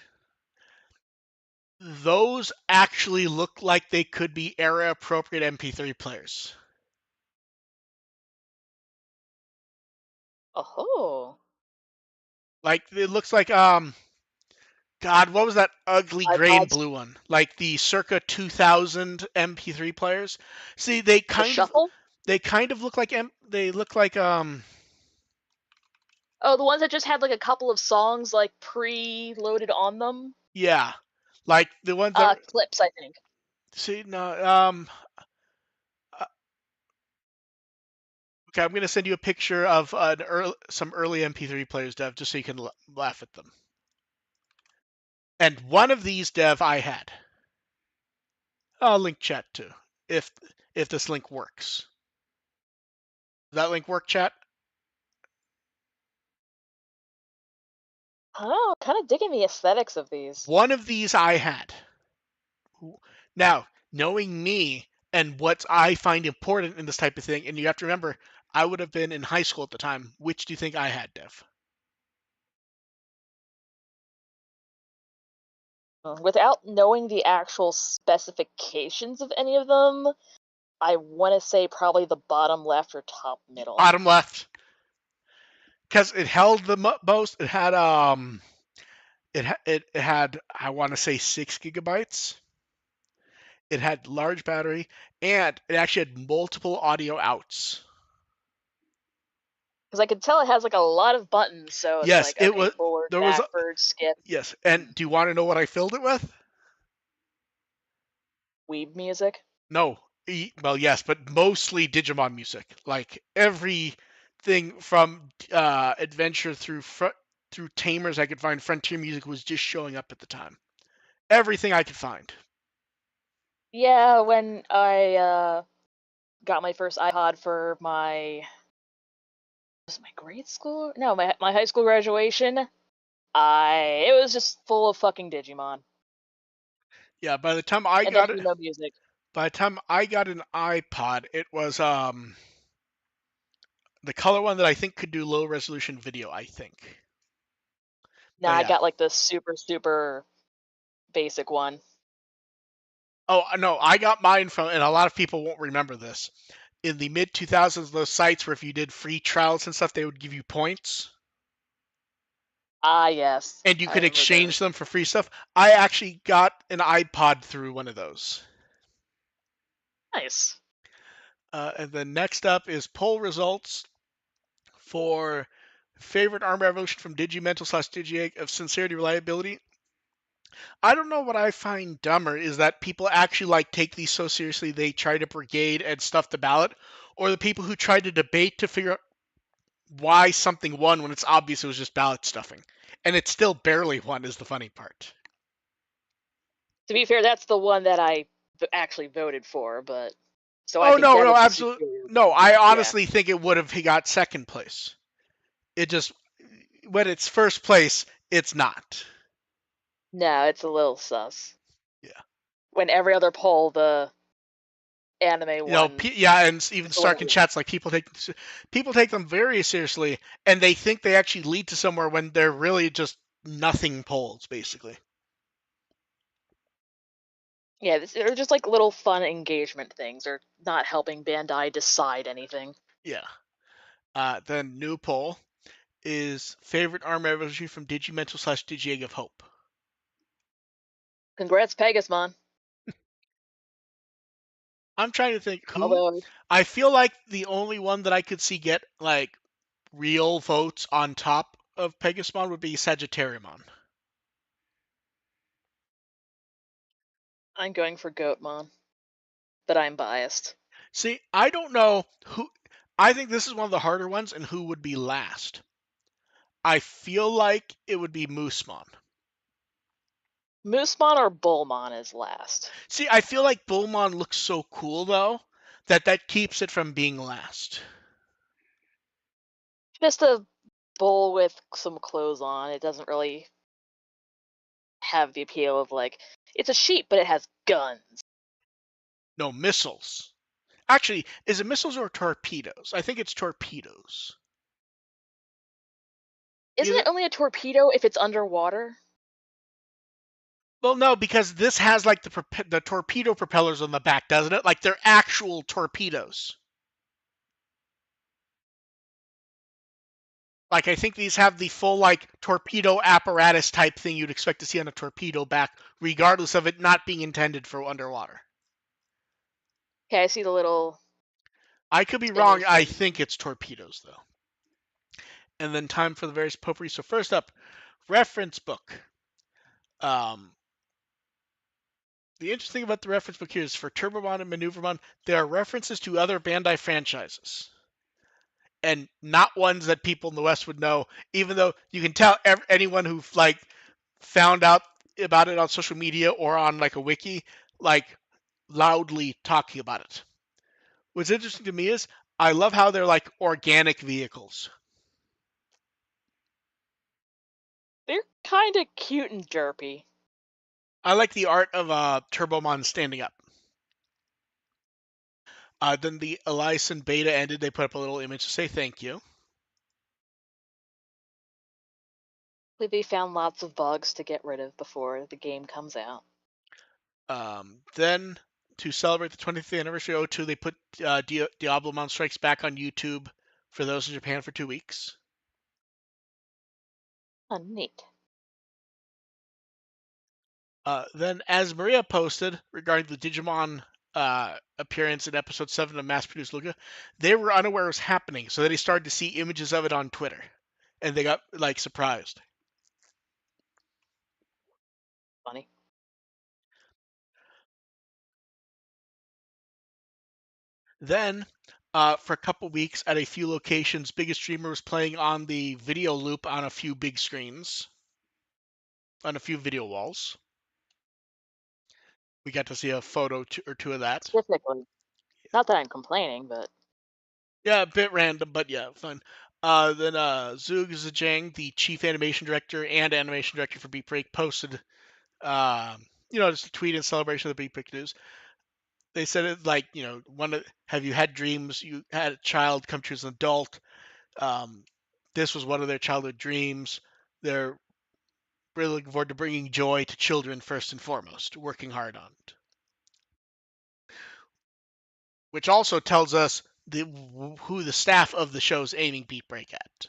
S1: those actually look like they could be era appropriate MP3 players.
S2: Oh,
S1: Like it looks like God, what was that ugly gray and
S2: iPods,
S1: blue one? Like the circa 2000 MP3 players. See,
S2: the shuffle.
S1: they kind of look like they look like
S2: Oh, the ones that just had like a couple of songs like pre-loaded on them.
S1: yeah, like the ones that
S2: Clips, I think.
S1: see no uh, okay, I'm gonna send you a picture of some early MP3 players, Dev, just so you can laugh at them. And one of these, Dev, I had. I'll link chat too, if if this link works. Does that link work, chat?
S2: Oh, kind of digging the aesthetics of these.
S1: One of these I had. Now, knowing me and what I find important in this type of thing, and you have to remember, I would have been in high school at the time. Which do you think I had, Dev?
S2: Without knowing the actual specifications of any of them, I want to say probably the bottom left or top middle.
S1: Bottom left, because it held the most. It had I want to say 6 GB. It had large battery, and it actually had multiple audio outs.
S2: Because I could tell it has like a lot of buttons, so it's
S1: Yes,
S2: like
S1: it
S2: okay,
S1: was.
S2: forward,
S1: There was a,
S2: backward, skip,
S1: yes. And do you want to know what I filled it with?
S2: weeb music.
S1: No. Well, yes, but mostly Digimon music. Like everything from adventure through Tamers I could find, Frontier music was just showing up at the time. Everything I could find.
S2: Yeah, when I got my first iPod for my was it my grade school? No, my high school graduation. I it was just full of fucking Digimon
S1: Yeah,
S2: and definitely no music.
S1: by the time I got an iPod, it was the color one that I think could do low resolution video, I think.
S2: Now
S1: But
S2: I
S1: yeah.
S2: got like the super basic one.
S1: Oh, no, I got mine from, and a lot of people won't remember this. In the mid 2000s, those sites where if you did free trials and stuff, they would give you points
S2: Ah, yes,
S1: and you
S2: I
S1: could
S2: remember
S1: exchange
S2: those.
S1: them for free stuff. I actually got an iPod through one of those.
S2: Nice.
S1: And then next up is poll results for favorite armor evolution from Digimental / Digiegg of sincerity reliability. I don't know what I find dumber is that people actually like take these so seriously they try to brigade and stuff the ballot, or the people who try to debate to figure out why something won when it's obvious it was just ballot stuffing. And it still barely won is the funny part.
S2: To be fair, that's the one that I actually voted for, but so I
S1: Oh
S2: think
S1: no,
S2: that
S1: no,
S2: is the
S1: absolutely
S2: superior
S1: no.
S2: one.
S1: I
S2: Yeah.
S1: honestly think it would have got second place. It just when it's first place, it's not.
S2: No, it's a little sus.
S1: Yeah.
S2: When every other poll, the anime
S1: You know,
S2: one
S1: yeah, and even
S2: is the one
S1: Stark
S2: that
S1: in
S2: was.
S1: chats like people take them very seriously, and they think they actually lead to somewhere when they're really just nothing polls, basically.
S2: Yeah, they're just like little fun engagement things. They're not helping Bandai decide anything.
S1: Yeah. Then new poll is favorite arm evolution from Digimental slash Digi-Egg of Hope.
S2: Congrats, Pegasmon.
S1: I'm trying to think who.
S2: Although
S1: I feel like the only one that I could see get like real votes on top of Pegasmon would be Sagittariumon.
S2: I'm going for Goatmon, but I'm biased.
S1: See, I don't know who. I think this is one of the harder ones, and who would be last. I feel like it would be Moosemon.
S2: Moosemon or Bullmon is last.
S1: See, I feel like Bullmon looks so cool though that keeps it from being last.
S2: Just a bull with some clothes on. It doesn't really have the appeal of like it's a sheep, but it has guns.
S1: No missiles. Actually, is it missiles or torpedoes? I think it's torpedoes.
S2: Isn't
S1: Either.
S2: it only a torpedo if it's underwater?
S1: Well, no, because this has like the torpedo propellers on the back, doesn't it? Like they're actual torpedoes. Like I think these have the full like torpedo apparatus type thing you'd expect to see on a torpedo back, regardless of it not being intended for underwater.
S2: Okay, I see the little
S1: I could be wrong.
S2: image
S1: I
S2: thing.
S1: think it's torpedoes though. And then time for the various potpourri. So first up, reference book. Um, the interesting thing about the reference book here is for Turbomon and Maneuvermon, there are references to other Bandai franchises, and not ones that people in the West would know. Even though you can tell anyone who like found out about it on social media or on like a wiki, like loudly talking about it. What's interesting to me is I love how they're like organic vehicles.
S2: They're kind of cute and derpy.
S1: I like the art of Turbomon standing up. Then the Elysian beta ended. They put up a little image to say thank you.
S2: They found lots of bugs to get rid of before the game comes out.
S1: Then to celebrate the 20th anniversary of WtW, they put Diablo Strikes Back on YouTube for those in Japan for 2 weeks.
S2: Oh, neat.
S1: Then, as Maria posted regarding the Digimon appearance in episode 7 of Mass Produced Luca, they were unaware it was happening, so they started to see images of it on Twitter, and they got like surprised.
S2: Funny.
S1: Then, for a couple weeks at a few locations, biggest streamer was playing on the video loop on a few big screens, on a few video walls. We got to see a photo or two of that.
S2: Specifically. Not that I'm complaining, but
S1: Yeah, a bit random, but yeah, fun. Then Zug Zhejiang, the chief animation director and animation director for Beatbreak, posted, just a tweet in celebration of the Beatbreak news. They said it like, have you had dreams? You had a child come true as an adult. Um, this was one of their childhood dreams. They're really looking forward to bringing joy to children first and foremost, working hard on it. Which also tells us who the staff of the show is aiming Beatbreak at.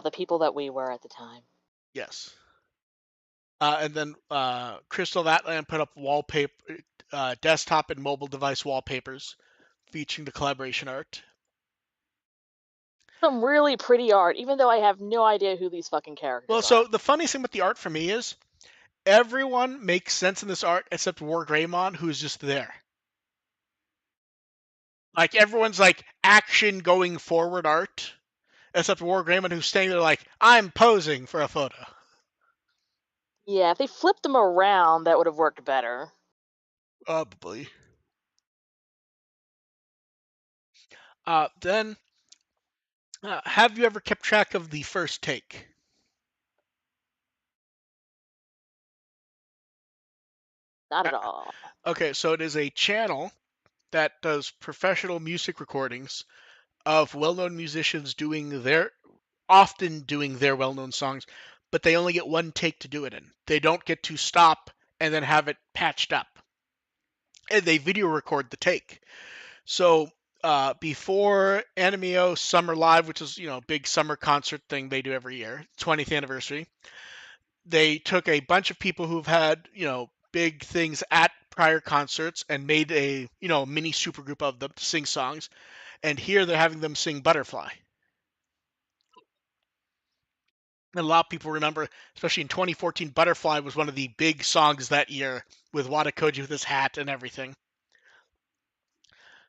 S2: the people that we were at the time.
S1: Yes. And then Crystal Vatland put up wallpaper, desktop and mobile device wallpapers featuring the collaboration art.
S2: Some really pretty art, even though I have no idea who these fucking
S1: Well,
S2: characters
S1: so
S2: are.
S1: the funniest thing with the art for me is everyone makes sense in this art except War Greymon, who's just there. Like everyone's like action going forward art, except War Greymon, who's standing there like I'm posing for a photo.
S2: Yeah, if they flipped them around, that would have worked better.
S1: Probably. Then, have you ever kept track of the first take?
S2: Not
S1: Uh,
S2: at all.
S1: Okay, so it is a channel that does professional music recordings of well-known musicians often doing their well-known songs, but they only get one take to do it in. They don't get to stop and then have it patched up. And they video record the take. So before Animeo Summer Live, which is a big summer concert thing they do every year, 20th anniversary, they took a bunch of people who've had big things at prior concerts and made a mini supergroup of them to sing songs. And here they're having them sing Butterfly. And a lot of people remember, especially in 2014, Butterfly was one of the big songs that year with WtW with his hat and everything.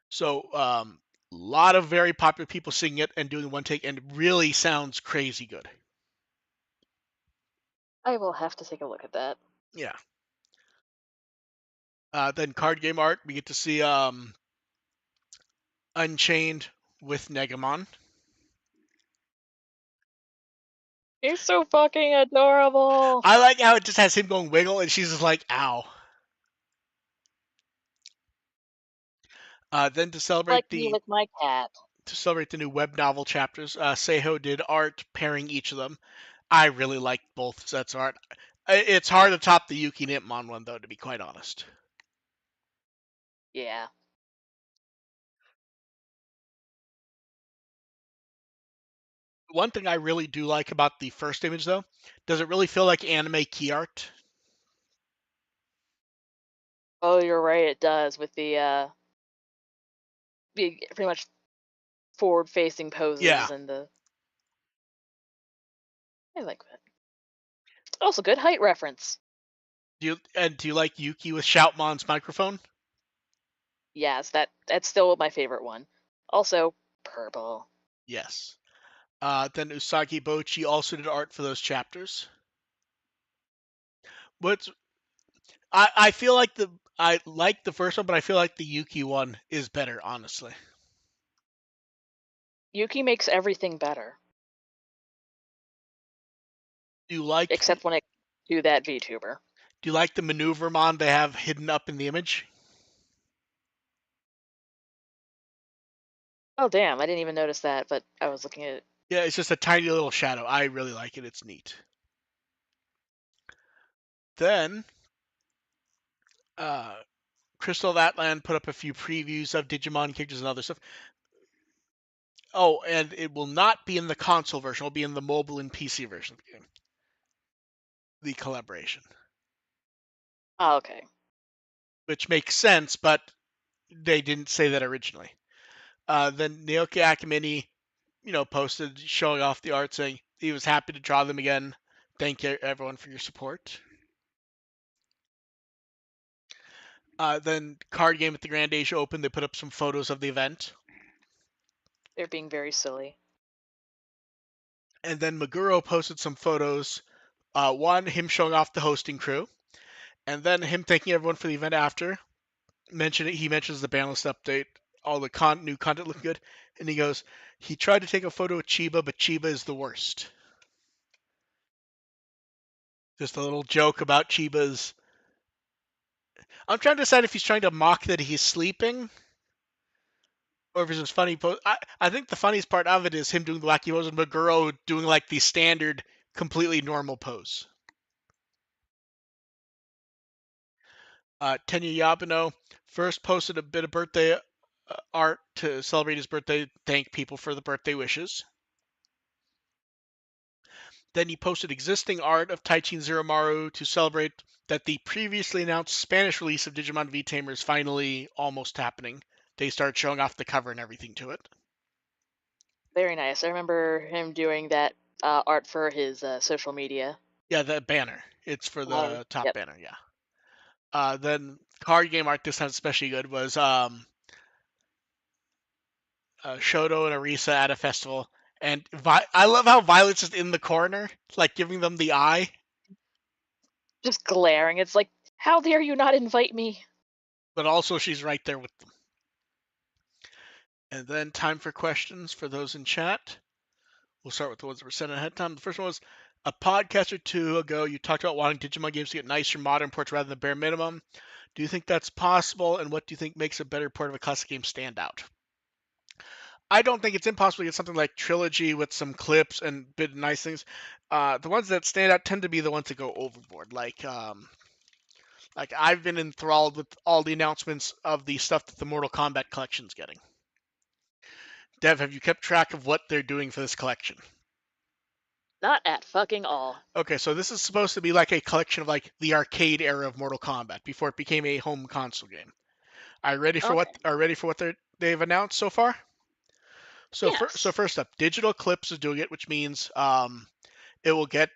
S1: So a lot of very popular people singing it and doing one take, and it really sounds crazy good.
S2: I will have to take a look at that.
S1: Yeah. Then card game art, we get to see Unchained with Negamon.
S2: He's so fucking adorable.
S1: I like how it just has him going wiggle, and she's just like, "Ow." Then
S2: Like me with my cat.
S1: to celebrate the new web novel chapters, Seiho did art pairing each of them. I really liked both sets of art. It's hard to top the Yuki Nipmon one, though, to be quite honest.
S2: Yeah.
S1: One thing I really do like about the first image, though, does it really feel like anime key art?
S2: Oh, you're right. It does with the pretty much forward-facing
S1: Yeah.
S2: poses and the. I like that. Also, good height reference.
S1: Do you like Yuki with Shoutmon's microphone?
S2: Yes, that's still my favorite one. Also, purple.
S1: Yes. Then Usagi Bochi also did art for those chapters. What's I feel like I like the first one, but I feel like the Yuki one is better, honestly.
S2: Yuki makes everything better,
S1: Do you like
S2: except when it do that VTuber.
S1: the maneuvermon they have hidden up in the image?
S2: Oh damn, I didn't even notice that, but I was looking at it.
S1: Yeah, it's just a tiny little shadow. I really like it. It's neat. Then uh, Crystal of Atlan put up a few previews of Digimon characters and other stuff. Oh, and it will not be in the console version. It'll be in the mobile and PC version of the game. The collaboration,
S2: Oh, okay.
S1: which makes sense, but they didn't say that originally. Then Naoki Akamine, posted showing off the art, saying he was happy to draw them again. Thank you everyone for your support. Then card game at the Grand Asia Open, they put up some photos of the event.
S2: They're being very silly.
S1: And then Maguro posted some photos. One, him showing off the hosting crew, and then him thanking everyone for the event after. He mentions the ban list update, all the new content looking good, and he goes, he tried to take a photo with Chiba, but Chiba is the worst. Just a little joke about Chiba's. I'm trying to decide if he's trying to mock that he's sleeping, or if it's just funny pose. I think the funniest part of it is him doing the wacky pose and Maguro doing like the standard, completely normal pose. Tenya Yabano first posted a bit of birthday art to celebrate his birthday, thank people for the birthday wishes. Then he posted existing art of Taichin Zeromaru to celebrate that the previously announced Spanish release of Digimon V Tamer is finally almost happening. They started showing off the cover and everything to it.
S2: Very nice. I remember him doing that art for his social media.
S1: Yeah, the banner. It's for the top
S2: Yep.
S1: banner, yeah. Then card game art this time especially good was Shoto and Arisa at a festival. And I love how Violet's just in the corner, like giving them the eye.
S2: Just glaring. It's like, how dare you not invite me?
S1: But also she's right there with them. And then time for questions for those in chat. We'll start with the ones that were sent ahead of time. The first one was a podcast or two ago. You talked about wanting Digimon games to get nicer modern ports rather than the bare minimum. Do you think that's possible? And what do you think makes a better port of a classic game stand out? I don't think it's impossible to get something like Trilogy with some clips and bit of nice things. The ones that stand out tend to be the ones that go overboard. Like I've been enthralled with all the announcements of the stuff that the Mortal Kombat collection's getting. Dev, have you kept track of what they're doing for this collection?
S2: Not at fucking all.
S1: Okay, so this is supposed to be like a collection of like the arcade era of Mortal Kombat before it became a home console game.
S2: Okay.
S1: Are ready for what they've announced so far? So
S2: Yes.
S1: first up, Digital Eclipse is doing it, which means it will get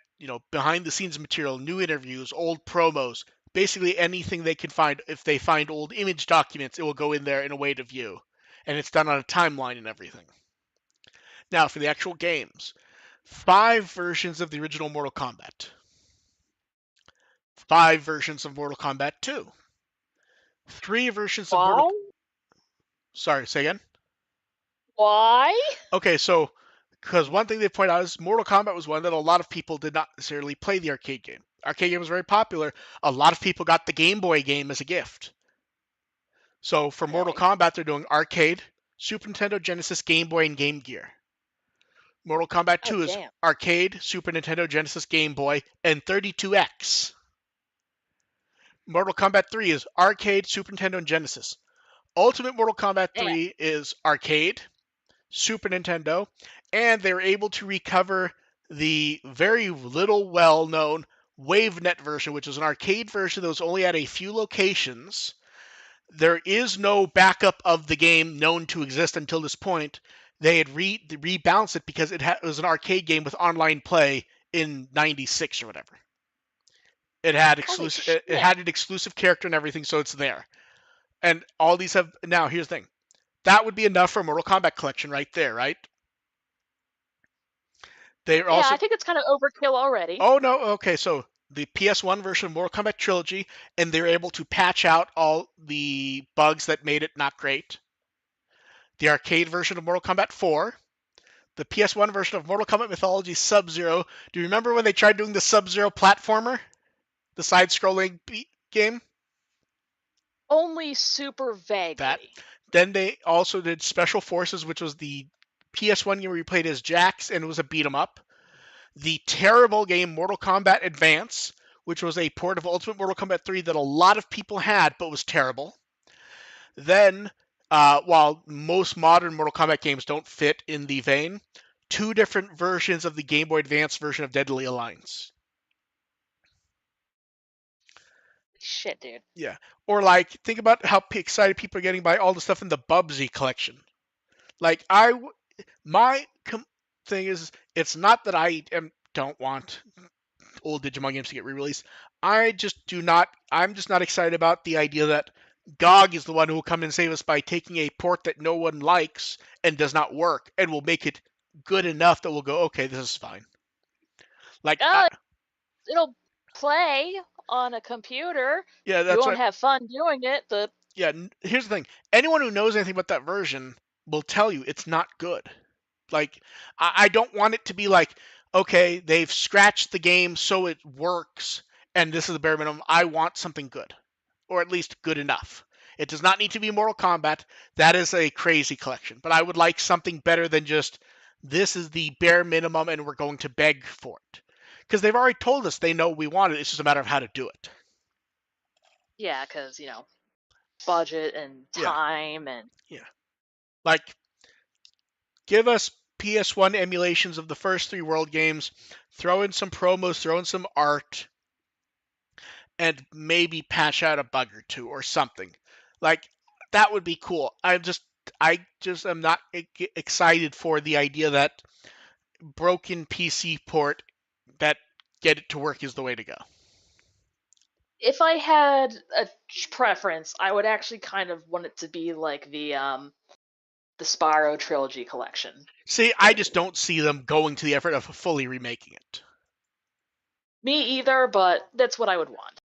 S1: behind the scenes material, new interviews, old promos, basically anything they can find. If they find old image documents, it will go in there in a way to view, and it's done on a timeline and everything. Now for the actual games, 5 versions of the original Mortal Kombat, 5 versions of Mortal Kombat 2, 3 versions of Mortal.
S2: Why?
S1: Sorry, say again.
S2: Why?
S1: Okay, so because one thing they point out is Mortal Kombat was one that a lot of people did not necessarily play the arcade game. Arcade game was very popular. A lot of people got the Game Boy game as a gift. So for Mortal
S2: Okay.
S1: Kombat, they're doing arcade, Super Nintendo, Genesis, Game Boy, and Game Gear. Mortal Kombat
S2: Oh
S1: 2 is
S2: damn.
S1: arcade, Super Nintendo, Genesis, Game Boy, and 32X. Mortal Kombat 3 is arcade, Super Nintendo, and Genesis. Ultimate Mortal Kombat
S2: Damn.
S1: 3 is arcade, Super Nintendo, and they were able to recover the very little well known WaveNet version, which is an arcade version that was only at a few locations. There is no backup of the game known to exist until this point. They had rebalanced it because it was an arcade game with online play in '96 or whatever.
S2: Holy
S1: It
S2: shit.
S1: had an exclusive character and everything, so it's there. And all these have now. Here's the thing: that would be enough for a Mortal Kombat collection right there, right? They are
S2: Yeah,
S1: also.
S2: I think it's kind of overkill already.
S1: Oh no, okay, so the PS1 version of Mortal Kombat Trilogy, and they're able to patch out all the bugs that made it not great. The arcade version of Mortal Kombat 4, the PS1 version of Mortal Kombat Mythology Sub-Zero. Do you remember when they tried doing the Sub-Zero platformer, the side-scrolling game?
S2: Only super
S1: That.
S2: vaguely.
S1: Then they also did Special Forces, which was the PS1 game where you played as Jax, and it was a beat 'em up. The terrible game Mortal Kombat Advance, which was a port of Ultimate Mortal Kombat 3 that a lot of people had but was terrible. Then, while most modern Mortal Kombat games don't fit in the vein, 2 different versions of the Game Boy Advance version of Deadly Alliance.
S2: Shit, dude.
S1: Yeah. Or like, think about how excited people are getting by all the stuff in the Bubsy collection. Like, my thing is, it's not that don't want old Digimon games to get re-released. I'm just not excited about the idea that GOG is the one who will come and save us by taking a port that no one likes and does not work and will make it good enough that we'll go, okay, this is fine. Like,
S2: Uh, it'll play on a computer.
S1: yeah,
S2: You
S1: that's
S2: won't
S1: right.
S2: have fun doing it, but
S1: Yeah, here's the thing. Anyone who knows anything about that version will tell you it's not good. Like, I don't want it to be like, okay, they've scratched the game so it works, and this is the bare minimum. I want something good, or at least good enough. It does not need to be Mortal Kombat. That is a crazy collection, but I would like something better than just this is the bare minimum and we're going to beg for it. Because they've already told us they know we want it. It's just a matter of how to do it.
S2: yeah, because, budget and
S1: Yeah,
S2: time and
S1: yeah. Like, give us PS1 emulations of the first 3 World games, throw in some promos, throw in some art, and maybe patch out a bug or two or something. Like, that would be cool. I just am not excited for the idea that broken PC port that get it to work is the way to go.
S2: if I had a preference, I would actually kind of want it to be like the Spyro trilogy collection.
S1: See, I just don't see them going to the effort of fully remaking it.
S2: Me either, but that's what I would want.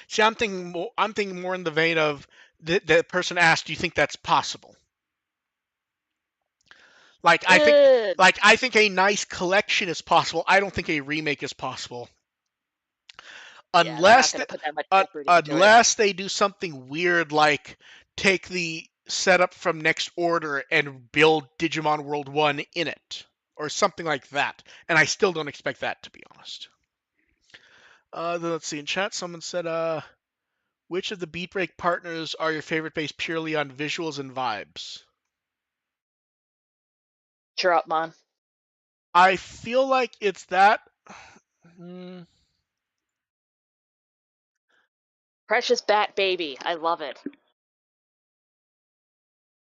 S1: See, I'm thinking more in the vein of the person asked, "Do you think that's possible?" Like I think,
S2: Uh,
S1: I think a nice collection is possible. I don't think a remake is possible
S2: yeah, they're not
S1: unless
S2: going to put that much effort into it.
S1: unless they do something weird like take the setup from Next Order and build Digimon World 1 in it or something like that. And I still don't expect that, to be honest. Then let's see. In chat, someone said, which of the Beatbreak partners are your favorite based purely on visuals and vibes?
S2: Cheer up, man.
S1: I feel like it's that. Hmm,
S2: Precious Bat Baby. I love it.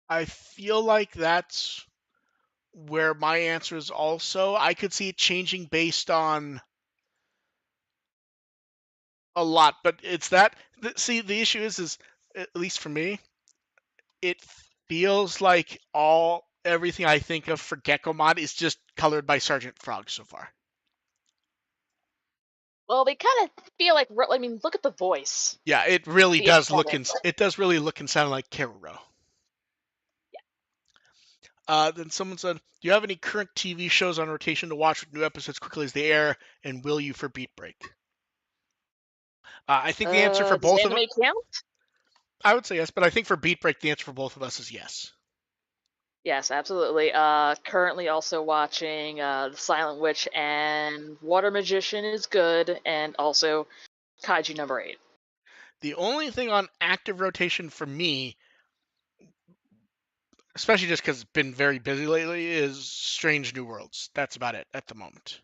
S1: I feel like that's where my answer is also. I could see it changing based on a lot, but it's that. See, the issue is at least for me, it feels like everything I think of for Gekomon is just colored by Sergeant Frog so far.
S2: Well, they kind of feel like, I mean, look at the voice,
S1: Yeah, it really
S2: the
S1: does look
S2: aesthetic.
S1: it does really look and sound like Keroro.
S2: Yeah.
S1: Then someone said, "Do you have any current TV shows on rotation to watch with new episodes quickly as they air, and will you for Beat Break?" I think the answer for
S2: Does
S1: both of us,
S2: anime count?
S1: I would say yes, but I think for Beat Break, the answer for both of us is yes.
S2: Yes, absolutely. Currently also watching The Silent Witch and Water Magician is good, and also Kaiju number 8.
S1: The only thing on active rotation for me, especially just because it's been very busy lately, is Strange New Worlds. That's about it at the moment.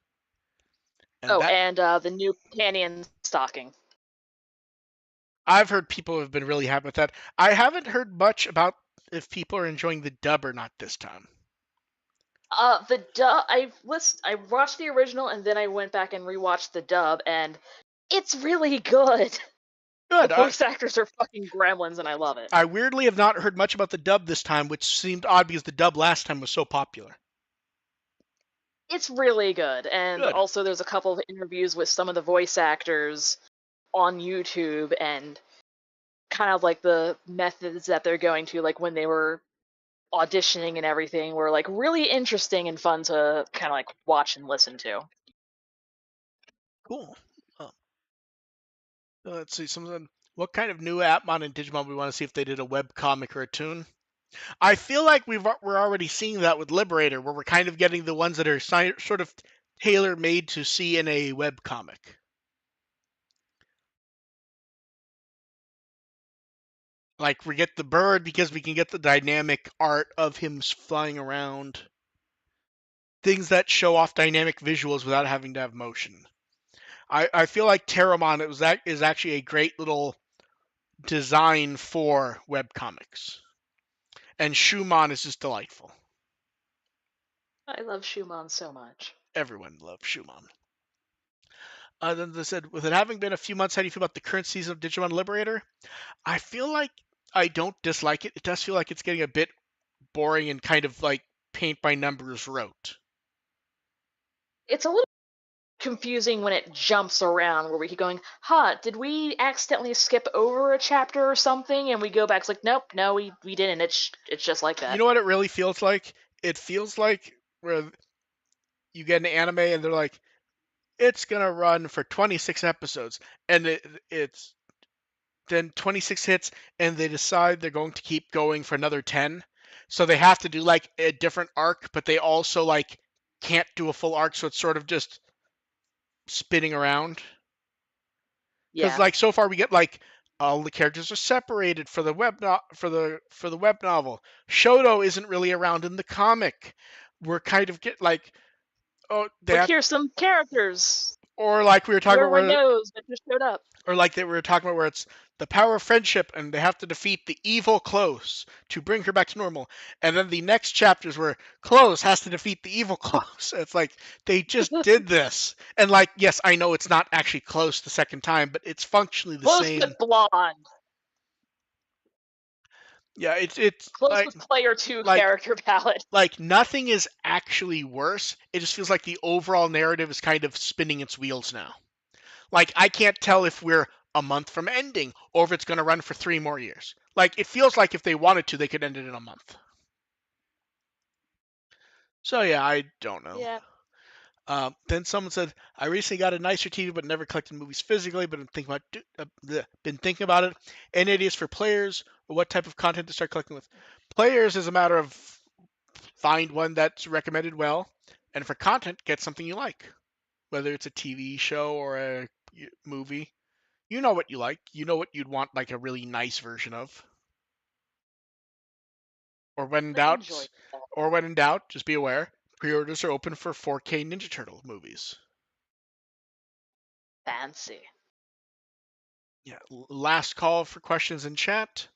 S1: And
S2: Oh,
S1: that
S2: and the new Canyon Stocking.
S1: I've heard people have been really happy with that. I haven't heard much about if people are enjoying the dub or not this time.
S2: The dub. I watched the original and then I went back and rewatched the dub, and it's really good. The
S1: Good.
S2: voice actors are fucking gremlins, and I love it.
S1: I weirdly have not heard much about the dub this time, which seemed odd because the dub last time was so popular.
S2: It's really good, and
S1: Good.
S2: also there's a couple of interviews with some of the voice actors on YouTube, and kind of like the methods that they're going to, like when they were auditioning and everything, were like really interesting and fun to kind of like watch and listen to.
S1: Cool. Uh, let's see. What kind of new Appmon and Digimon we want to see if they did a web comic or a tune? I feel like we're already seeing that with Liberator, where we're kind of getting the ones that are sort of tailor made to see in a web comic. Like we get the bird because we can get the dynamic art of him flying around. Things that show off dynamic visuals without having to have motion. I feel like Terramon is actually a great little design for webcomics. And Shumon is just delightful.
S2: I love Shumon so much.
S1: Everyone loves Shumon. Then they said, with it having been a few months, how do you feel about the current season of Digimon Liberator? I feel like I don't dislike it. It does feel like it's getting a bit boring and kind of like paint by numbers rote.
S2: It's a little confusing when it jumps around where we keep going, did we accidentally skip over a chapter or something? And we go back, it's like, nope, no, we didn't. It's just like
S1: You
S2: that.
S1: know what it really feels like? It feels like where you get an anime and they're like, it's gonna run for 26 episodes, and it's then 26 hits, and they decide they're going to keep going for another 10. So they have to do like a different arc, but they also like can't do a full arc, so it's sort of just spinning around. Because
S2: Yeah.
S1: like so far we get like all the characters are separated for the for the web novel. Shoto isn't really around in the comic. We're kind of get like oh they
S2: Look,
S1: have,
S2: here's some characters
S1: or like we were
S2: who
S1: talking about
S2: everyone
S1: where
S2: knows that just showed up.
S1: or like they were talking about where it's the power of friendship and they have to defeat the evil Close to bring her back to normal. And then the next chapters where Close has to defeat the evil Close. It's like they just did this. And like, yes, I know it's not actually Close the second time, but it's functionally the
S2: Close
S1: same.
S2: with blonde.
S1: Yeah, it's
S2: Close with player 2
S1: like
S2: character palette.
S1: like nothing is actually worse. It just feels like the overall narrative is kind of spinning its wheels now. Like I can't tell if we're a month from ending or if it's going to run for 3 more years. Like it feels like if they wanted to, they could end it in a month. So yeah, I don't know.
S2: Yeah.
S1: Then someone said, "I recently got a nicer TV, but never collected movies physically. But I'm been thinking about it. Any ideas for players or what type of content to start collecting with? Players is a matter of find one that's recommended well. And for content, get something you like, whether it's a TV show or a movie. You know what you like. You know what you'd want, like a really nice version of. Or when in
S2: I enjoy
S1: doubt,
S2: that.
S1: just be aware pre-orders are open for 4K Ninja Turtle movies.
S2: Fancy.
S1: Yeah. Last call for questions in chat.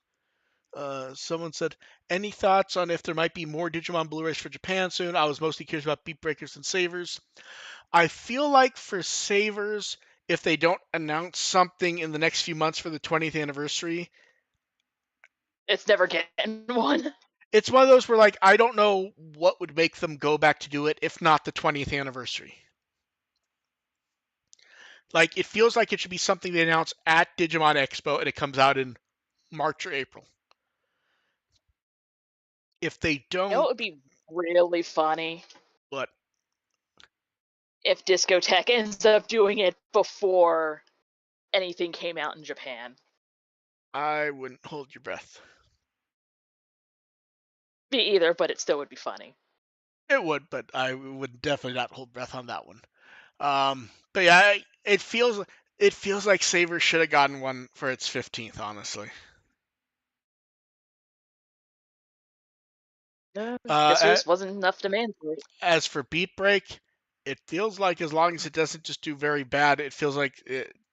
S1: Someone said, any thoughts on if there might be more Digimon Blu-rays for Japan soon? I was mostly curious about Beat Breakers and Savers. I feel like for Savers, if they don't announce something in the next few months for the 20th anniversary,
S2: It's never getting one.
S1: it's one of those where like I don't know what would make them go back to do it if not the 20th anniversary. Like it feels like it should be something they announce at Digimon Expo and it comes out in March or April. If they
S2: You know
S1: don't,
S2: what would be really funny?
S1: but
S2: If Discotheque ends up doing it before anything came out in Japan.
S1: I wouldn't hold your breath.
S2: Me either, but it still would be funny.
S1: It would, but I would definitely not hold breath on that one. But yeah, it feels like Saver should have gotten one for its 15th, honestly.
S2: Guess there
S1: Uh,
S2: just wasn't enough demand for it.
S1: as for Beat Break, it feels like as long as it doesn't just do very bad, it feels like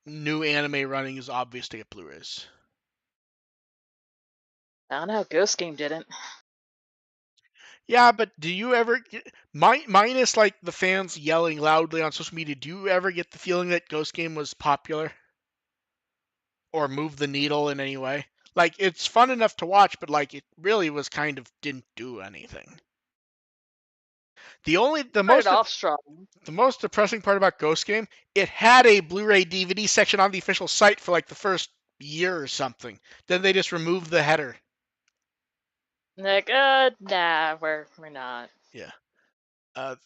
S1: new anime running is obvious to get Blu-rays.
S2: I don't know. Ghost Game didn't.
S1: Yeah, but do you ever minus like the fans yelling loudly on social media? Do you ever get the feeling that Ghost Game was popular or moved the needle in any way? Like it's fun enough to watch, but like it really was kind of didn't do anything. The only
S2: Started off strong.
S1: the most depressing part about Ghost Game, it had a Blu-ray DVD section on the official site for like the first year or something. Then they just removed the header.
S2: Like, nah, we're not.
S1: Yeah.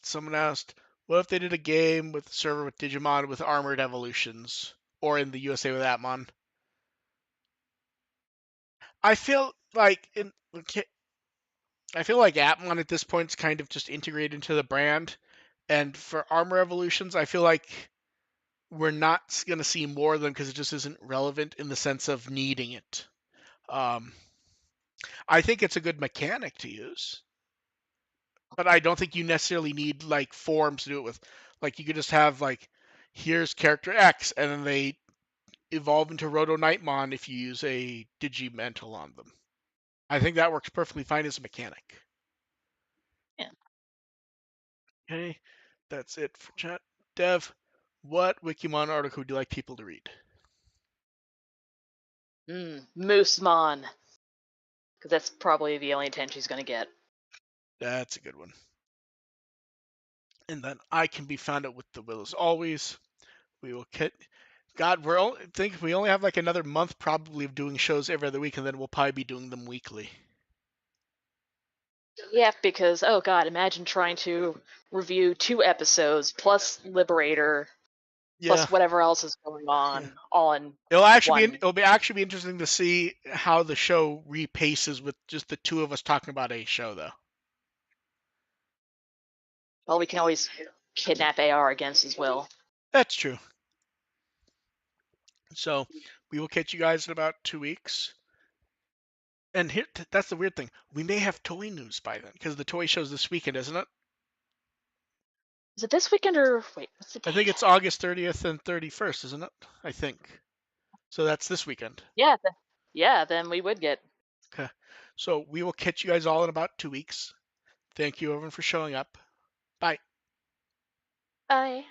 S1: Someone asked, what if they did a game with a server with Digimon with armored evolutions, or in the USA with Atmon? I feel like I feel like Atmon at this point is kind of just integrated into the brand, and for armor evolutions, I feel like we're not going to see more of them because it just isn't relevant in the sense of needing it. Um, I think it's a good mechanic to use, but I don't think you necessarily need like forms to do it with. Like you could just have like, here's character X, and then they evolve into Roto Nightmon if you use a Digimental on them. I think that works perfectly fine as a mechanic.
S2: Yeah.
S1: Okay, that's it for chat. Dev, what Wikimon article would you like people to read?
S2: Moosemon, because that's probably the only attention he's gonna get.
S1: That's a good one. And then I can be found out with the will as always. We will get. God, think we only have like another month probably of doing shows every other week, and then we'll probably be doing them weekly.
S2: Yeah, because oh god, imagine trying to review 2 episodes plus Liberator
S1: Yeah,
S2: plus whatever else is going
S1: yeah.
S2: on all in one.
S1: It'll be actually be interesting to see how the show repaces with just the two of us talking about a show, though.
S2: Well, we can always kidnap AR against his will.
S1: That's true. So we will catch you guys in about 2 weeks. And that's the weird thing. We may have toy news by then because the toy show's this weekend, isn't it?
S2: Is it this weekend or wait? What's the
S1: I think
S2: date?
S1: it's August 30th and 31st, isn't it? I think. So that's this weekend.
S2: Yeah, yeah. Then we would get.
S1: Okay. So we will catch you guys all in about 2 weeks. Thank you, everyone, for showing up. Bye.
S2: Bye.